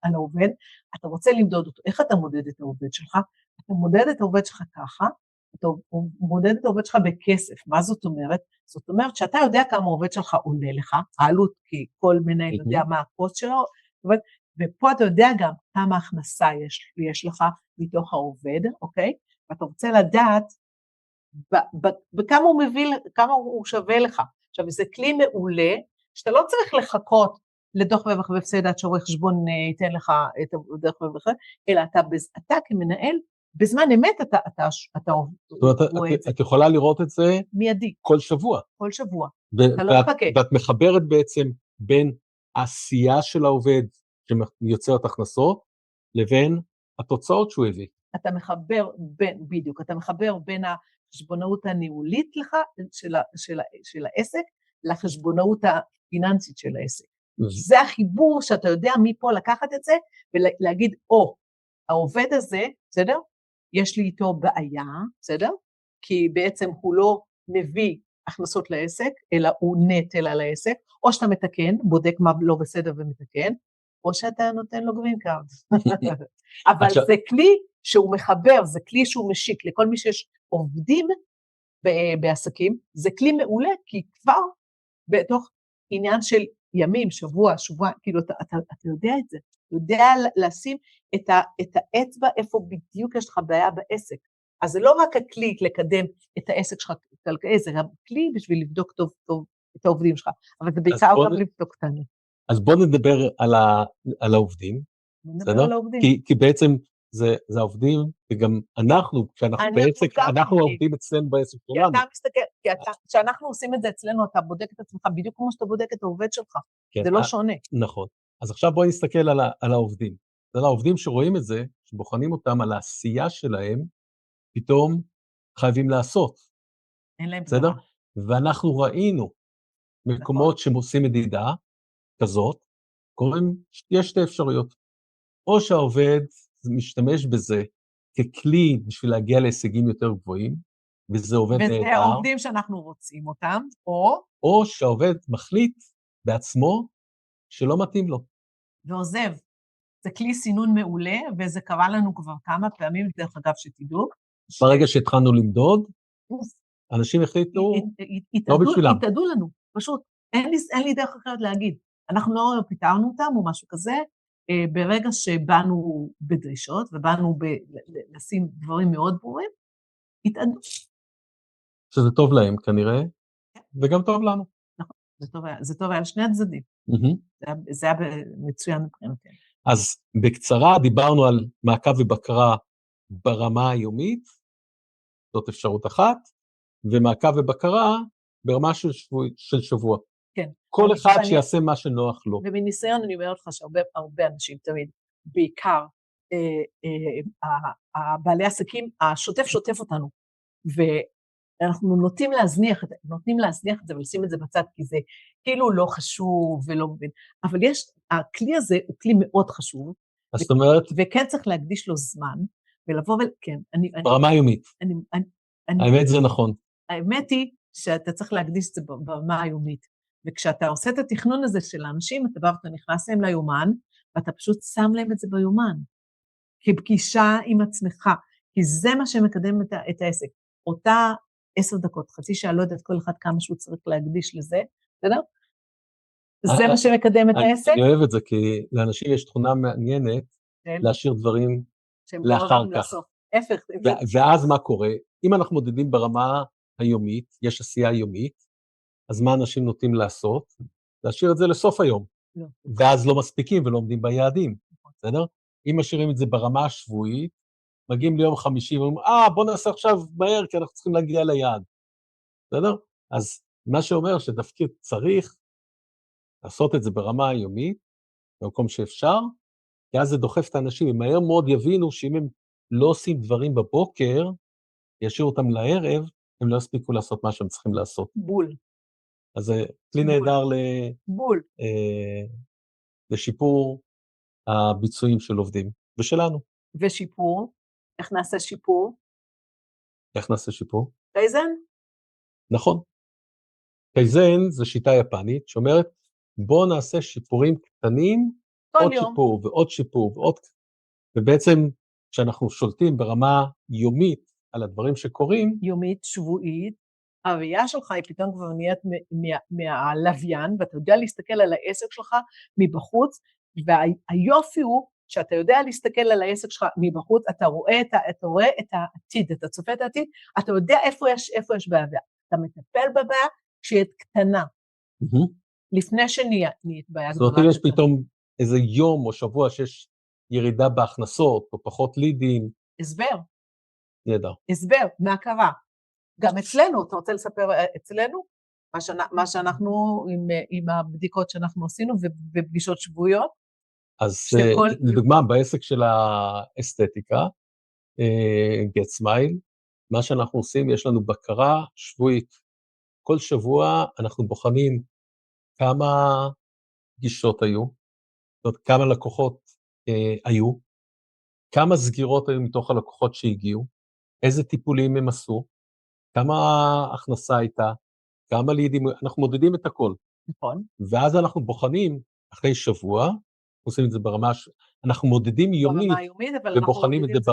על העובד, אתה רוצה למדוד אותו. איך אתה מודד את העובד שלך? אתה מודד את העובד שלך ככה, אתה מודד את העובד שלך בכסף. מה זאת אומרת? זאת אומרת שאתה יודע כמה העובד שלך עולה לך, העלות, כי כל מנהל יודע מה הקוסט שלו, ופה אתה יודע גם כמה הכנסה יש לך מתוך העובד, אוקיי? ואתה רוצה לדעת בכמה הוא מביא, כמה הוא שווה לך. עכשיו, זה כלי מעולה, שאתה לא צריך לחכות לדוח רווח והפסד עד שעורך חשבון ייתן לך את הדוח רווח והפסד, אלא אתה כמנהל, בזמן אמת אתה רואה את זה. את יכולה לראות את זה מיידי. כל שבוע. כל שבוע. אתה לא מחכה. ואת מחברת בעצם בין העשייה של העובד שיוצרת הכנסות, לבין התוצאות שהוא הביא. אתה מחבר בדיוק, אתה מחבר בין החשבונאות הניהולית לך, של העסק, לחשבונאות הפיננסית של העסק. זה החיבור שאתה יודע מפה לקחת את זה, ולהגיד, העובד הזה, בסדר? יש לי איתו בעיה, בסדר? כי בעצם הוא לא מביא הכנסות לעסק, אלא הוא נטל על העסק, או שאתה מתקן, בודק מה לא בסדר ומתקן, או שאתה נותן לו גרין קארד. אבל זה כלי שהוא מחבר, זה כלי שהוא משיק לכל מי שיש עובדים בעסקים, זה כלי מעולה, כי כבר בתוך עניין של ימים, שבוע, כאילו אתה יודע את זה, אתה יודע לשים את האצבע איפה בדיוק יש לך בעיה בעסק. אז זה לא רק הכלי לקדם את העסק שלך, זה גם כלי בשביל לבדוק טוב טוב את העובדים שלך, אבל זה בעיקר גם לבדוק אותנו. אז בואו נדבר על העובדים, בסדר? כי בעצם זה העובדים, וגם אנחנו, כשאנחנו עובדים אצלנו בעסק שלנו. כי אתה מסתכל, כשאנחנו עושים את זה אצלנו, אתה בודק את עצמך בדיוק כמו שאתה בודק את העובד שלך, זה לא שונה. נכון. אז עכשיו בואי נסתכל על העובדים. על העובדים שרואים את זה, שבוחנים אותם על העשייה שלהם, פתאום חייבים לעשות. אין להם בסדר? ואנחנו ראינו מקומות שעושים מדידה כזאת, יש שתי אפשרויות. או שהעובד משתמש בזה ככלי בשביל להגיע להישגים יותר גבוהים, וזה עובד נהדר. וזה העובדים שאנחנו רוצים אותם, או שהעובד מחליט בעצמו שלא מתאים לו. ועוזב. זה כלי סינון מעולה, וזה קרה לנו כבר כמה פעמים, דרך אגב שתדעו. ברגע שהתחלנו למדוד, אנשים החליטו לא בשבילם. התעדו לנו, פשוט. אין לי דרך אחרת להגיד. אנחנו לא פיתרנו אותם או משהו כזה, ברגע שבאנו בדרישות, ובאנו לשים דברים מאוד ברורים, התעדו. שזה טוב להם כנראה, וגם טוב לנו. נכון, זה טוב היה לשני הצדדים. זה היה מצוין מבחינתנו. אז בקצרה דיברנו על מעקב ובקרה ברמה היומית, זאת אפשרות אחת, ומעקב ובקרה ברמה של שבוע. כן. כל אחד שיעשה מה שנוח לו. ומניסיון אני אומרת לך שהרבה אנשים תמיד, בעיקר בעלי עסקים, השוטף שוטף אותנו, ואנחנו נוטים להזניח את זה ולשים את זה בצד, כי זה כאילו לא חשוב ולא מבין, אבל הכלי הזה הוא כלי מאוד חשוב, זאת אומרת, וכן צריך להקדיש לו זמן, ולבוא כן. ברמה היומית. האמת זה נכון. האמת היא שאתה צריך להקדיש את זה ברמה היומית, וכשאתה עושה את התכנון הזה של האנשים, אתה בא ואתה נכנס להם ליומן, ואתה פשוט שם להם את זה ביומן, כפגישה עם עצמך, כי זה מה שמקדם את העסק. אותה 10 דקות, חצי שעה, לא יודעת כל אחד כמה שהוא צריך להקדיש לזה, בסדר? זה מה שמקדם את העסק. אני אוהב את זה, כי לאנשים יש תכונה מעניינת, להשאיר דברים לאחר כך. ואז מה קורה? אם אנחנו מודדים ברמה היומית, יש עשייה יומית, אז מה אנשים נוטים לעשות? להשאיר את זה לסוף היום, לא. ואז לא מספיקים ולא עומדים ביעדים, בסדר? אם משאירים את זה ברמה השבועית, מגיעים ליום חמישי ואומרים, בוא נעשה עכשיו מהר, כי אנחנו צריכים להגיע ליעד, בסדר? אז מה שאומר שדווקא צריך לעשות את זה ברמה היומית, במקום שאפשר, כי אז זה דוחף את האנשים, הם מהר מאוד יבינו שאם הם לא עושים דברים בבוקר, ישאירו אותם לערב, הם לא יספיקו לעשות מה שהם צריכים לעשות. בול. אז זה כלי נהדר בול. לשיפור הביצועים של עובדים, ושלנו. ושיפור, איך נעשה שיפור? איך נעשה שיפור? קייזן? נכון. קייזן זה שיטה יפנית שאומרת, בוא נעשה שיפורים קטנים, עוד יום. שיפור ועוד שיפור ועוד, ובעצם כשאנחנו שולטים ברמה יומית על הדברים שקורים, יומית, שבועית, הראייה שלך היא פתאום כבר נהיית מהלוויין, ואתה יודע להסתכל על העסק שלך מבחוץ, והיופי הוא שאתה יודע להסתכל על העסק שלך מבחוץ, אתה רואה את העתיד, אתה צופה את העתיד, אתה יודע איפה יש בעיה, אתה מטפל בבעיה כשהיא קטנה, לפני שנהיית בעיה זאת אומרת, אם יש פתאום איזה יום או שבוע שיש ירידה בהכנסות, או פחות לידים. הסבר. נהדר. הסבר, מה קרה? גם אצלנו, אתה רוצה לספר אצלנו? מה שאנחנו, עם הבדיקות שאנחנו עשינו, ובפגישות שבועיות? אז לדוגמה, בעסק של האסתטיקה, Get Smile, מה שאנחנו עושים, יש לנו בקרה שבועית. כל שבוע אנחנו בוחנים כמה פגישות היו, זאת אומרת, כמה לקוחות היו, כמה סגירות היו מתוך הלקוחות שהגיעו, איזה טיפולים הם עשו, כמה הכנסה הייתה, כמה לידים, אנחנו מודדים את הכל. נכון. ואז אנחנו בוחנים אחרי שבוע, עושים את זה ברמה, אנחנו מודדים יומית, ובוחנים את זה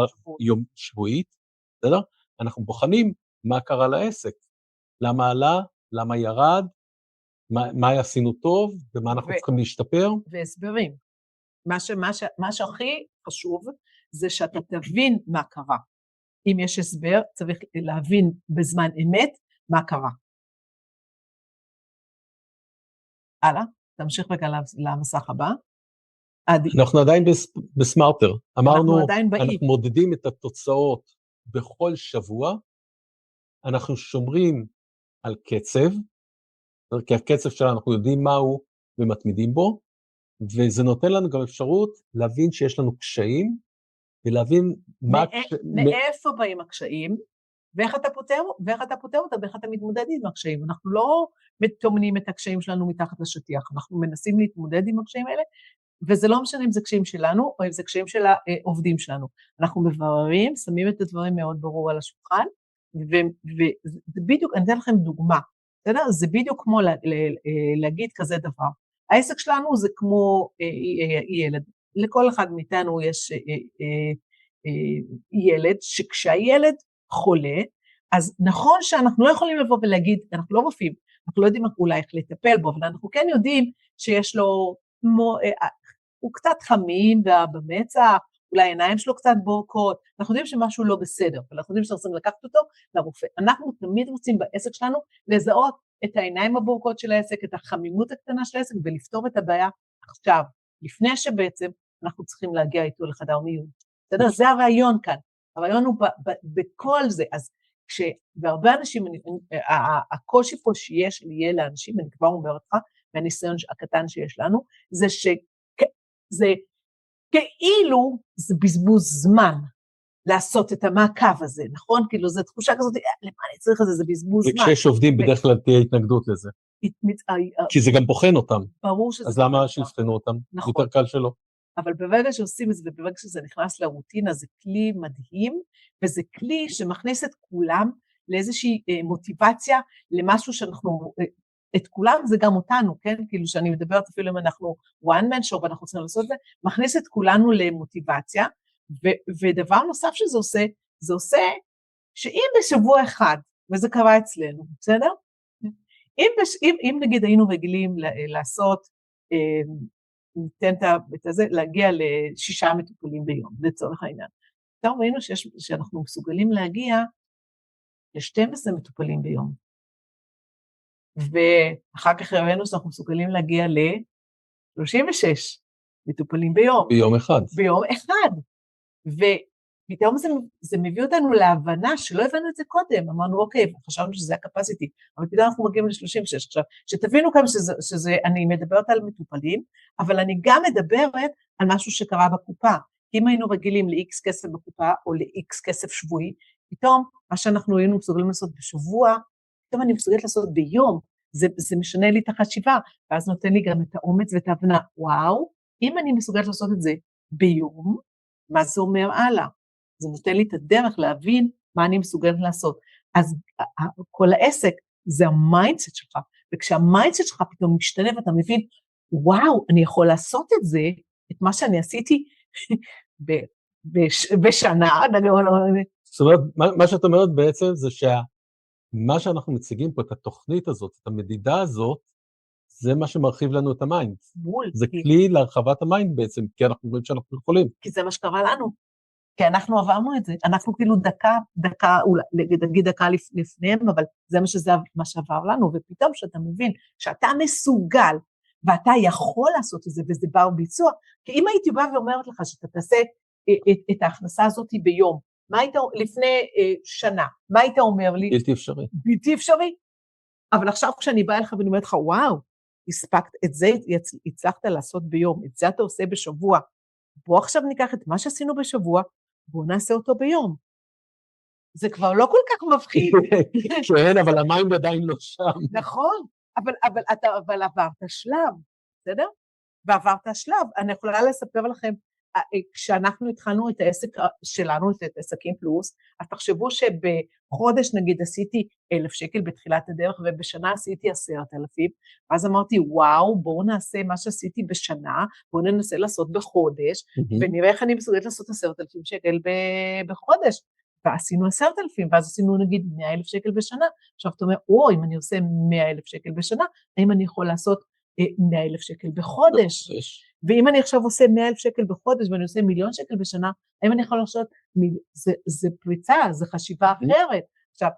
שבועית, בסדר? אנחנו בוחנים מה קרה לעסק, למה עלה, למה ירד, מה עשינו טוב, ומה אנחנו צריכים להשתפר. והסברים. מה שהכי חשוב, זה שאתה תבין מה קרה. אם יש הסבר, צריך להבין בזמן אמת מה קרה. הלאה, תמשיך רגע למסך הבא. אנחנו עדיין בסמארטר. אמרנו, אנחנו מודדים את התוצאות בכל שבוע, אנחנו שומרים על קצב, כי הקצב שלנו אנחנו יודעים מהו ומתמידים בו, וזה נותן לנו גם אפשרות להבין שיש לנו קשיים, ולהבין מאיפה באים הקשיים, ואיך אתה פותר אותם, ואיך אתה מתמודד עם הקשיים. אנחנו לא מתומנים את הקשיים שלנו מתחת לשטיח, אנחנו מנסים להתמודד עם הקשיים האלה, וזה לא משנה אם זה קשיים שלנו, או אם זה קשיים של העובדים שלנו. אנחנו מבררים, שמים את הדברים מאוד ברור על השולחן, וזה בדיוק, אני אתן לכם דוגמה, זה בדיוק כמו להגיד כזה דבר. העסק שלנו זה כמו ילד, לכל אחד מאיתנו יש ילד, שכשהילד חולה, אז נכון שאנחנו לא יכולים לבוא ולהגיד, אנחנו לא רופאים, אנחנו לא יודעים אולי איך לטפל בו, אבל אנחנו כן יודעים שיש לו, הוא קצת חמים במצח, אולי העיניים שלו קצת בורקות, אנחנו יודעים שמשהו לא בסדר, אבל אנחנו יודעים שאנחנו צריכים לקחת אותו לרופא. אנחנו תמיד רוצים בעסק שלנו לזהות את העיניים הבורקות של העסק, את החמימות הקטנה של העסק, ולפתור את הבעיה עכשיו, לפני שבעצם אנחנו צריכים להגיע איתו לחדר מיון. בסדר? זה הרעיון כאן. הרעיון הוא בכל זה. אז כשהרבה אנשים, הקושי פה שיש יהיה לאנשים, אני כבר אומרת לך, מהניסיון הקטן שיש לנו, זה שזה כאילו זה בזבוז זמן לעשות את המעקב הזה, נכון? כאילו זו תחושה כזאת, למה אני צריך את זה, זה בזבוז זמן. וכשיש עובדים בדרך כלל תהיה התנגדות לזה. כי זה גם בוחן אותם. ברור שזה אז למה שיבחנו אותם? נכון. יותר קל שלא. אבל ברגע שעושים את זה, וברגע שזה נכנס לרוטינה, זה כלי מדהים, וזה כלי שמכניס את כולם לאיזושהי מוטיבציה, למשהו שאנחנו, את כולם זה גם אותנו, כן? כאילו שאני מדברת אפילו אם אנחנו one man show, ואנחנו צריכים לעשות את זה, מכניס את כולנו למוטיבציה, ודבר נוסף שזה עושה, זה עושה שאם בשבוע אחד, וזה קרה אצלנו, בסדר? אם נגיד היינו רגילים לעשות, ניתן את זה, להגיע ל6 מטופלים ביום, לצורך העניין. פתאום ראינו שאנחנו מסוגלים להגיע ל12 מטופלים ביום. ואחר כך הראינו שאנחנו מסוגלים להגיע ל-36 מטופלים ביום. ביום אחד. ביום אחד. ופתאום זה מביא אותנו להבנה שלא הבנו את זה קודם, אמרנו אוקיי, חשבנו שזה הקפסיטי, אבל פתאום אנחנו מגיעים ל-36. עכשיו, שתבינו כמה שזה, אני מדברת על מטופלים, אבל אני גם מדברת על משהו שקרה בקופה. אם היינו רגילים ל-X כסף בקופה, או ל-X כסף שבועי, פתאום מה שאנחנו היינו מסוגלים לעשות בשבוע, פתאום אני מסוגלת לעשות ביום, זה משנה לי את החשיבה, ואז נותן לי גם את האומץ ואת ההבנה, וואו, אם אני מסוגלת לעשות את זה ביום, מה זה אומר הלאה? זה נותן לי את הדרך להבין מה אני מסוגלת לעשות. אז כל העסק זה המיינדסט שלך, וכשהמיינדסט שלך פתאום משתנה ואתה מבין, וואו, אני יכול לעשות את זה, את מה שאני עשיתי בשנה. זאת אומרת, מה שאת אומרת בעצם זה מה שאנחנו מציגים פה, את התוכנית הזאת, את המדידה הזאת, זה מה שמרחיב לנו את המיינד. זה כלי להרחבת המיינד בעצם, כי אנחנו רואים שאנחנו יכולים. כי זה מה שקרה לנו. כי אנחנו עברנו את זה. אנחנו כאילו דקה, נגיד דקה לפניהם, אבל זה מה שעבר לנו, ופתאום שאתה מבין שאתה מסוגל, ואתה יכול לעשות את זה, וזה בר ביצוע, כי אם הייתי באה ואומרת לך שאתה תעשה את ההכנסה הזאת ביום, מה היית, לפני שנה, מה היית אומר לי? בלתי אפשרי. בלתי אפשרי. אבל עכשיו כשאני באה לך ואני אומרת לך, וואו, הספקת, את זה הצלחת לעשות ביום, את זה אתה עושה בשבוע, בוא עכשיו ניקח את מה שעשינו בשבוע, בוא נעשה אותו ביום. זה כבר לא כל כך מפחיד. כן, אבל המים עדיין לא שם. נכון, אבל עברת שלב, בסדר? ועברת שלב, אני יכולה לספר לכם, כשאנחנו התחלנו את העסק שלנו, את עסקים פלוס, אז תחשבו שבחודש נגיד עשיתי 1,000 שקל בתחילת הדרך, ובשנה עשיתי 10,000, ואז אמרתי, וואו, בואו נעשה מה שעשיתי בשנה, בואו ננסה לעשות בחודש, ונראה איך אני מסוגלת לעשות 10,000 שקל בחודש, ועשינו 10,000, ואז עשינו נגיד 100,000 שקל בשנה, עכשיו אתה אומר, אם אני עושה 100,000 שקל בשנה, האם אני יכול לעשות 100,000 שקל בחודש? ואם אני עכשיו עושה 100,000 שקל בחודש, ואני עושה 1,000,000 שקל בשנה, האם אני יכול לעשות, זה פריצה, זה חשיבה אחרת. עכשיו,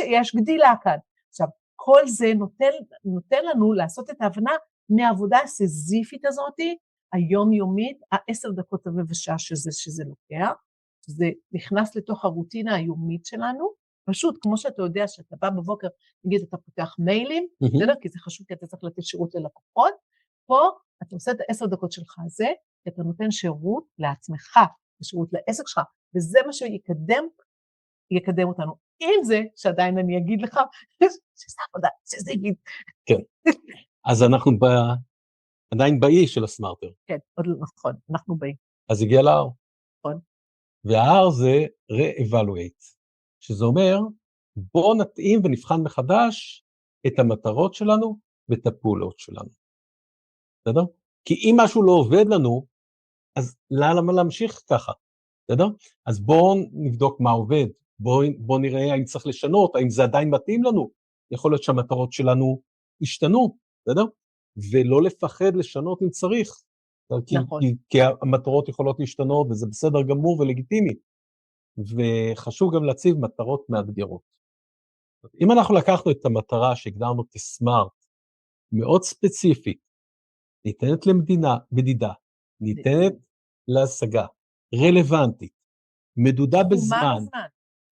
יש גדילה כאן. עכשיו, כל זה נותן לנו לעשות את ההבנה מהעבודה הסיזיפית הזאת, היומיומית, 10 דקות ושעה שזה לוקח, זה נכנס לתוך הרוטינה היומית שלנו, פשוט, כמו שאתה יודע, שאתה בא בבוקר, נגיד, אתה פותח מיילים, כי זה חשוב, כי אתה צריך לתת שירות ללקוחות, פה אתה עושה את 10 דקות שלך הזה, כי אתה נותן שירות לעצמך, שירות לעסק שלך, וזה מה שיקדם אותנו. עם זה, שעדיין אני אגיד לך, שזה עבודה, שזה יגיד. כן, אז אנחנו עדיין באי של הסמארטר. כן, עוד לא נכון, אנחנו באי. אז הגיע להר. נכון. וההר זה re-evaluate, שזה אומר, בואו נתאים ונבחן מחדש את המטרות שלנו ואת הפעולות שלנו. בסדר? כי אם משהו לא עובד לנו, אז למה להמשיך ככה? בסדר? אז בואו נבדוק מה עובד, בואו נראה האם צריך לשנות, האם זה עדיין מתאים לנו, יכול להיות שהמטרות שלנו השתנו, בסדר? ולא לפחד לשנות אם צריך, נכון. כי המטרות יכולות להשתנות, וזה בסדר גמור ולגיטימי, וחשוב גם להציב מטרות מאתגרות. אם אנחנו לקחנו את המטרה שהגדרנו כסמארט, מאוד ספציפית, ניתנת למדידה, ניתנת להשגה, רלוונטית, מדודה בזמן,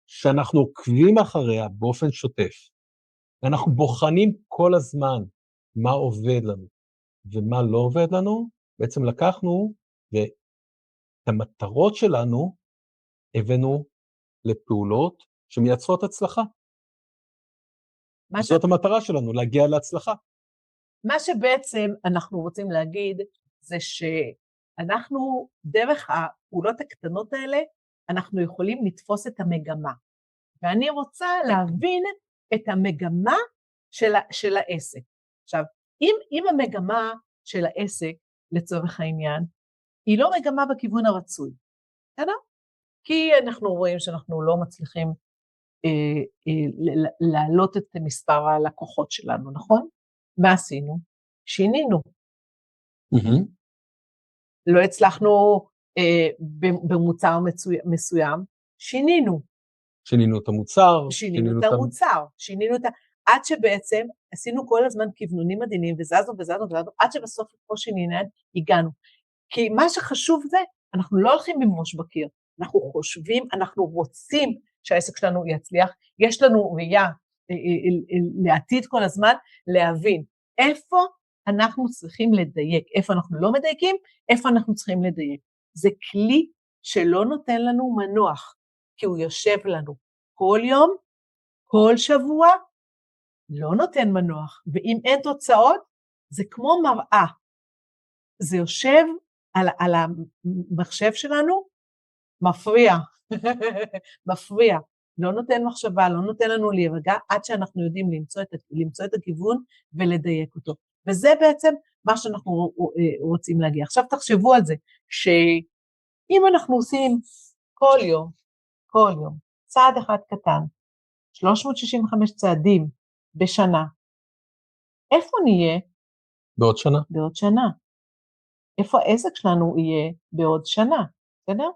שאנחנו עוקבים אחריה באופן שוטף, ואנחנו בוחנים כל הזמן מה עובד לנו ומה לא עובד לנו, בעצם לקחנו ואת המטרות שלנו הבאנו לפעולות שמייצרות הצלחה. זאת המטרה שלנו, להגיע להצלחה. מה שבעצם אנחנו רוצים להגיד, זה שאנחנו, דרך הפעולות הקטנות האלה, אנחנו יכולים לתפוס את המגמה. ואני רוצה להבין את המגמה של העסק. עכשיו, אם המגמה של העסק, לצורך העניין, היא לא מגמה בכיוון הרצוי, בסדר? כי אנחנו רואים שאנחנו לא מצליחים להעלות את מספר הלקוחות שלנו, נכון? מה עשינו? שינינו. לא הצלחנו במוצר מסוים, שינינו. שינינו את המוצר. שינינו את המוצר, שינינו את עד שבעצם עשינו כל הזמן כיוונונים עדינים, וזזנו, עד שבסוף כמו שנינד הגענו. כי מה שחשוב זה, אנחנו לא הולכים עם ראש בקיר, אנחנו חושבים, אנחנו רוצים שהעסק שלנו יצליח, יש לנו ראייה לעתיד כל הזמן, להבין איפה אנחנו צריכים לדייק, איפה אנחנו לא מדייקים, איפה אנחנו צריכים לדייק. זה כלי שלא נותן לנו מנוח, כי הוא יושב לנו כל יום, כל שבוע, לא נותן מנוח, ואם אין תוצאות, זה כמו מראה, זה יושב על המחשב שלנו, מפריע, מפריע, לא נותן מחשבה, לא נותן לנו להירגע, עד שאנחנו יודעים למצוא את הכיוון ולדייק אותו. וזה בעצם מה שאנחנו רוצים להגיע. עכשיו תחשבו על זה, שאם אנחנו עושים כל יום, צעד אחד קטן, 365 צעדים בשנה, איפה נהיה? בעוד שנה. בעוד שנה. איפה העסק שלנו יהיה בעוד שנה, בסדר?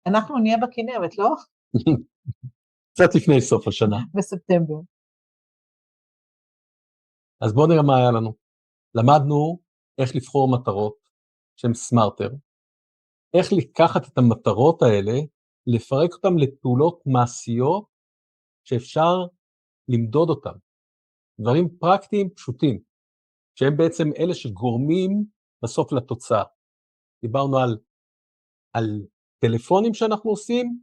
אנחנו נהיה בכנרת, לא? קצת לפני סוף השנה. בספטמבר. אז בואו נראה מה היה לנו. למדנו איך לבחור מטרות שהן סמארטר, איך לקחת את המטרות האלה, לפרק אותן לפעולות מעשיות שאפשר למדוד אותן. דברים פרקטיים פשוטים, שהם בעצם אלה שגורמים בסוף לתוצאה. דיברנו על טלפונים שאנחנו עושים,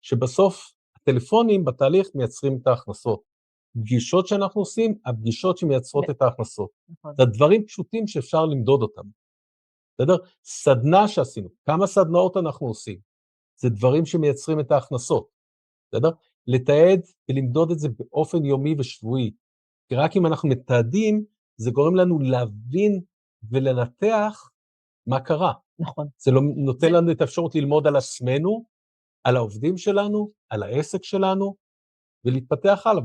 שבסוף הטלפונים בתהליך מייצרים את ההכנסות. פגישות שאנחנו עושים, הפגישות שמייצרות את ההכנסות. זה דברים פשוטים שאפשר למדוד אותם. בסדר? סדנה שעשינו, כמה סדנאות אנחנו עושים, זה דברים שמייצרים את ההכנסות. בסדר? לתעד ולמדוד את זה באופן יומי ושבועי. כי רק אם אנחנו מתעדים, זה גורם לנו להבין ולנתח מה קרה. נכון. זה נותן לנו את האפשרות ללמוד על עצמנו, על העובדים שלנו, על העסק שלנו, ולהתפתח הלאה,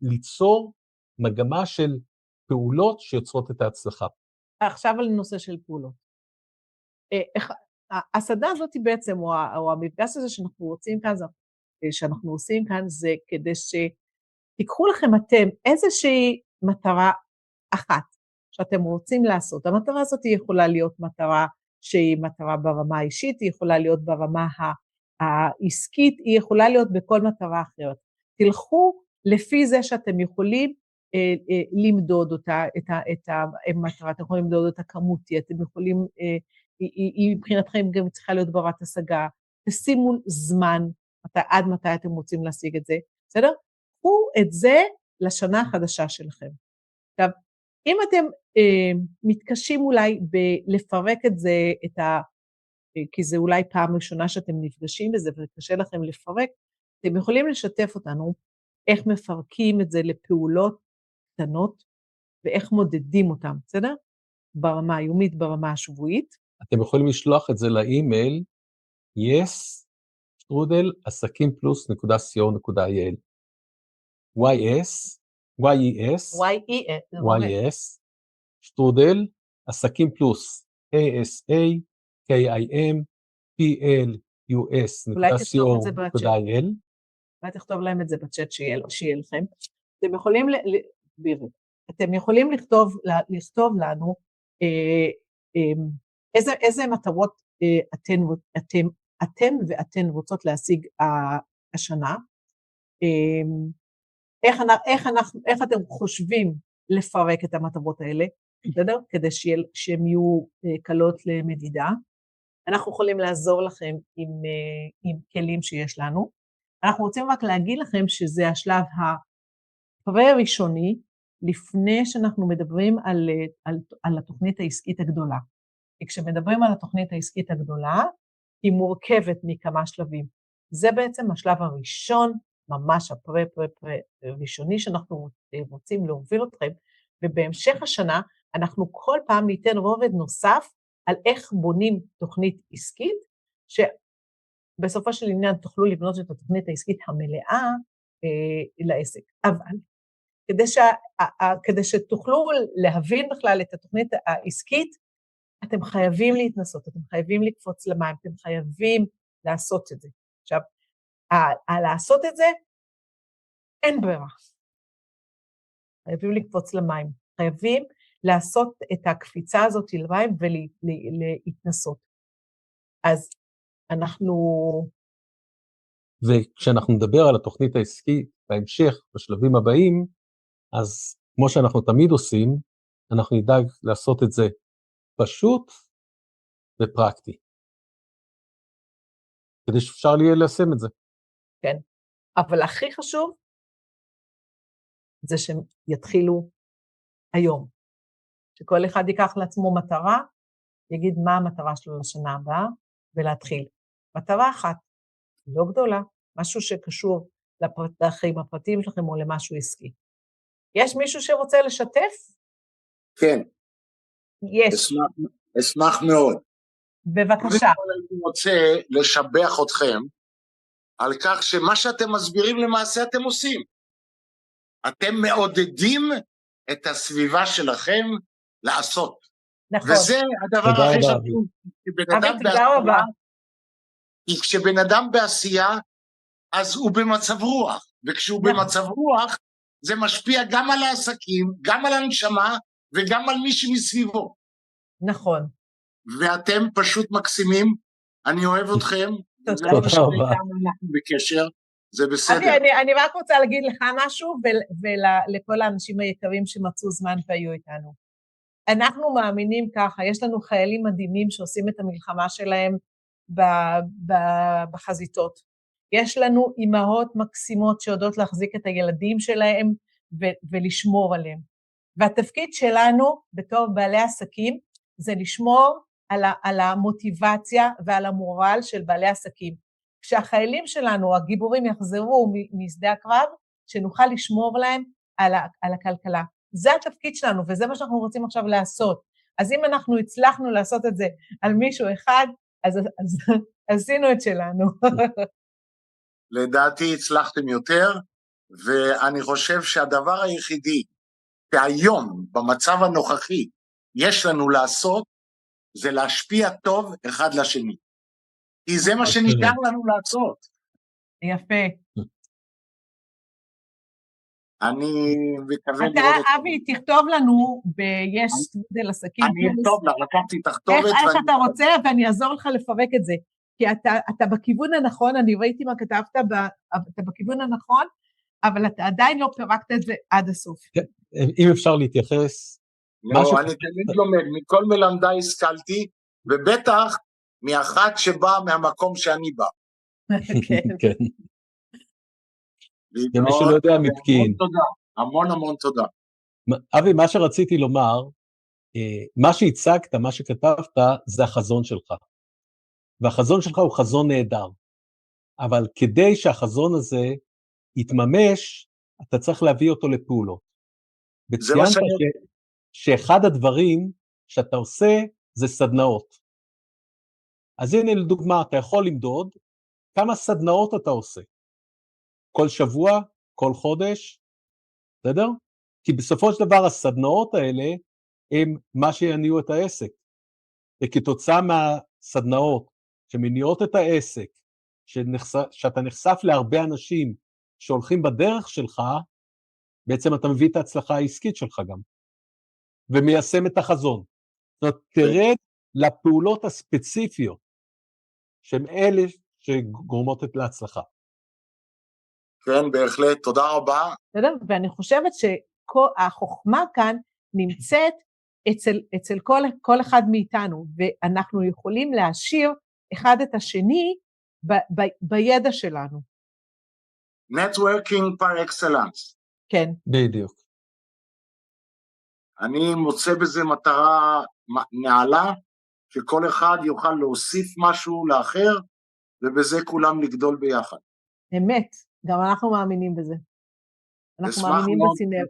וליצור מגמה של פעולות שיוצרות את ההצלחה. עכשיו על נושא של פעולות. הסדנה הזאת בעצם, או המפגש הזה שאנחנו עושים כאן, זה כדי שתיקחו לכם אתם איזושהי מטרה אחת שאתם רוצים לעשות. המטרה הזאת יכולה להיות מטרה שהיא מטרה ברמה האישית, היא יכולה להיות ברמה העסקית, היא יכולה להיות בכל מטרה אחרת. תלכו לפי זה שאתם יכולים למדוד אותה, את המטרה, אתם יכולים למדוד אותה כמותית, אתם יכולים, היא מבחינתכם גם צריכה להיות ברת השגה, תשימו זמן, עד מתי אתם רוצים להשיג את זה, בסדר? קחו את זה לשנה החדשה שלכם. עכשיו, אם אתם מתקשים אולי לפרק את זה, כי זה אולי פעם ראשונה שאתם נפגשים בזה וקשה לכם לפרק, אתם יכולים לשתף אותנו איך מפרקים את זה לפעולות קטנות, ואיך מודדים אותם, בסדר? ברמה היומית, ברמה השבועית. אתם יכולים לשלוח את זה לאימייל, yes@asakimplus.co.il @asakimplus ASAKIMPLUS.co.il. אולי תכתוב להם את זה בצ'אט שיהיה לכם. אתם יכולים לכתוב לנו איזה מטרות אתם ואתן רוצות להשיג השנה, איך אתם חושבים לפרק את המטרות האלה, בסדר? כדי שהן יהיו קלות למדידה. אנחנו יכולים לעזור לכם עם כלים שיש לנו. אנחנו רוצים רק להגיד לכם שזה השלב הראשוני, לפני שאנחנו מדברים על התוכנית העסקית הגדולה. כי כשמדברים על התוכנית העסקית הגדולה, היא מורכבת מכמה שלבים. זה בעצם השלב הראשון, ממש ראשוני שאנחנו רוצים להוביל אתכם, ובהמשך השנה אנחנו כל פעם ניתן רובד נוסף על איך בונים תוכנית עסקית, שבסופו של עניין תוכלו לבנות את התוכנית העסקית המלאה לעסק. אבל כדי שתוכלו להבין בכלל את התוכנית העסקית, אתם חייבים להתנסות, אתם חייבים לקפוץ למים, אתם חייבים לעשות את זה. עכשיו, לעשות את זה, אין ברירה. חייבים לקפוץ למים. חייבים לעשות את הקפיצה הזאת למים ולהתנסות. אז אנחנו... וכשאנחנו נדבר על התוכנית העסקית בהמשך, בשלבים הבאים, אז כמו שאנחנו תמיד עושים, אנחנו נדאג לעשות את זה פשוט ופרקטי. כדי שאפשר יהיה ליישם את זה. כן, אבל הכי חשוב, זה שהם יתחילו היום. שכל אחד ייקח לעצמו מטרה, יגיד מה המטרה שלו לשנה הבאה, ולהתחיל. מטרה אחת, לא גדולה, משהו שקשור לחיים הפרטיים שלכם או למשהו עסקי. יש מישהו שרוצה לשתף? כן. יש. אשמח מאוד. בבקשה. אני רוצה לשבח אתכם על כך שמה שאתם מסבירים למעשה אתם עושים. אתם מעודדים את הסביבה שלכם לעשות. נכון. וזה הדבר הכי חשוב. תודה רבה. כי כשבן אדם בעשייה, אז הוא במצב רוח. וכשהוא במצב רוח, זה משפיע גם על העסקים, גם על הנשמה, וגם על מי שמסביבו. נכון. ואתם פשוט מקסימים, אני אוהב אתכם. תודה רבה. אנחנו בקשר, זה בסדר. אני רק רוצה להגיד לך משהו, ולכל האנשים היקרים שמצאו זמן והיו איתנו. אנחנו מאמינים ככה, יש לנו חיילים מדהימים שעושים את המלחמה שלהם בחזיתות. יש לנו אימהות מקסימות שיודעות להחזיק את הילדים שלהם ולשמור עליהם. והתפקיד שלנו בתור בעלי עסקים זה לשמור על המוטיבציה ועל המורל של בעלי עסקים. כשהחיילים שלנו, הגיבורים יחזרו משדה הקרב, שנוכל לשמור להם על הכלכלה. זה התפקיד שלנו וזה מה שאנחנו רוצים עכשיו לעשות. אז אם אנחנו הצלחנו לעשות את זה על מישהו אחד, אז עשינו את שלנו. לדעתי הצלחתם יותר, ואני חושב שהדבר היחידי שהיום במצב הנוכחי יש לנו לעשות, זה להשפיע טוב אחד לשני. כי זה מה שנשאר לנו לעשות. יפה. אני מקווה אתה, אבי, תכתוב לנו ביש סטודל עסקים. אני אכתוב לה, לקחתי תכתובת. איך אתה רוצה, ואני אעזור לך לפרק את זה. כי אתה בכיוון הנכון, אני ראיתי מה כתבת, אתה בכיוון הנכון, אבל אתה עדיין לא פרקת את זה עד הסוף. אם אפשר להתייחס. לא, אני תמיד לומד, מכל מלמדי השכלתי, ובטח מאחת שבאה מהמקום שאני בא. כן. ומי שלא יודע מפקיעין. המון המון תודה. אבי, מה שרציתי לומר, מה שהצגת, מה שכתבת, זה החזון שלך. והחזון שלך הוא חזון נהדר. אבל כדי שהחזון הזה יתממש, אתה צריך להביא אותו לפעולות. וציינת שאחד הדברים שאתה עושה זה סדנאות. אז הנה לדוגמה, אתה יכול למדוד כמה סדנאות אתה עושה. כל שבוע, כל חודש, בסדר? כי בסופו של דבר הסדנאות האלה הם מה שיניעו את העסק. וכתוצאה מהסדנאות שמניעות את העסק, שאתה נחשף להרבה אנשים שהולכים בדרך שלך, בעצם אתה מביא את ההצלחה העסקית שלך גם, ומיישם את החזון. זאת אומרת, תרד לפעולות הספציפיות, שהן אלה שגורמות להצלחה. כן, בהחלט, תודה רבה. ואני חושבת שהחוכמה כאן נמצאת אצל כל אחד מאיתנו, ואנחנו יכולים להשאיר אחד את השני בידע שלנו. Networking par excellence. כן. בדיוק. אני מוצא בזה מטרה נעלה, שכל אחד יוכל להוסיף משהו לאחר, ובזה כולם לגדול ביחד. אמת, גם אנחנו מאמינים בזה. אנחנו מאמינים בסינר.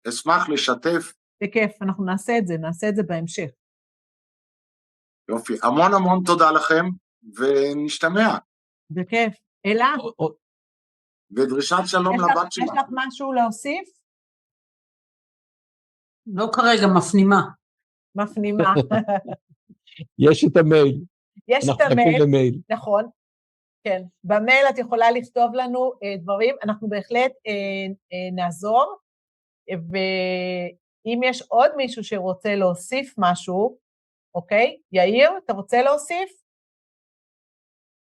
אשמח לשתף. בכיף, אנחנו נעשה את זה בהמשך. יופי, המון המון תודה לכם, ונשתמע. בכיף. אלה? ודרישת שלום לבת שלך. יש לך משהו להוסיף? לא כרגע, מפנימה. מפנימה. יש את המייל. יש את המייל, נכון. כן, במייל את יכולה לכתוב לנו דברים, אנחנו בהחלט נעזור, ואם יש עוד מישהו שרוצה להוסיף משהו, אוקיי? יאיר, אתה רוצה להוסיף?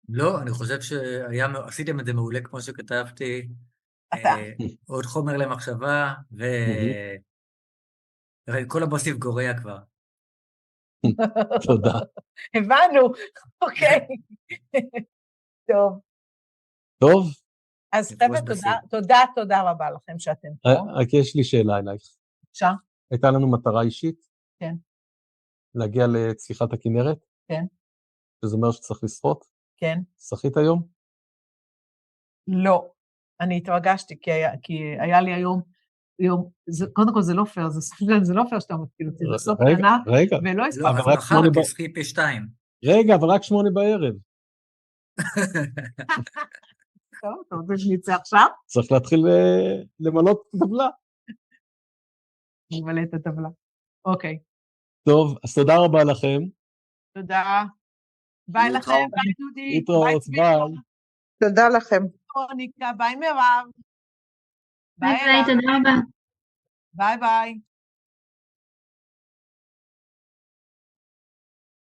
לא, אני חושב שעשיתם את זה מעולה כמו שכתבתי. אתה. עוד חומר למחשבה, וכל הבוסיף גורע כבר. תודה. הבנו, אוקיי. טוב. טוב, אז חבר'ה, תודה רבה לכם שאתם פה. רק יש לי שאלה אלייך. בבקשה. הייתה לנו מטרה אישית? כן. להגיע לצליחת הכנרת? כן. שזה אומר שצריך לשחות? כן. שחית היום? לא. אני התרגשתי, כי היה לי היום, קודם כל זה לא פייר, זה לא פייר שאתה מתקיל אותי, זה סוף שנה, ולא הספק. לא, אבל מחר תשחי פי 2. רגע, אבל רק 8 בערב. טוב, אתה רוצה שנצא עכשיו? צריך להתחיל למלות את הטבלה. נמלא את הטבלה. אוקיי. טוב, אז תודה רבה לכם. תודה. ביי לכם, ביי דודי. להתראות, ביי. תודה לכם. מוניקה, ביי מירב. ביי, תודה רבה. ביי ביי.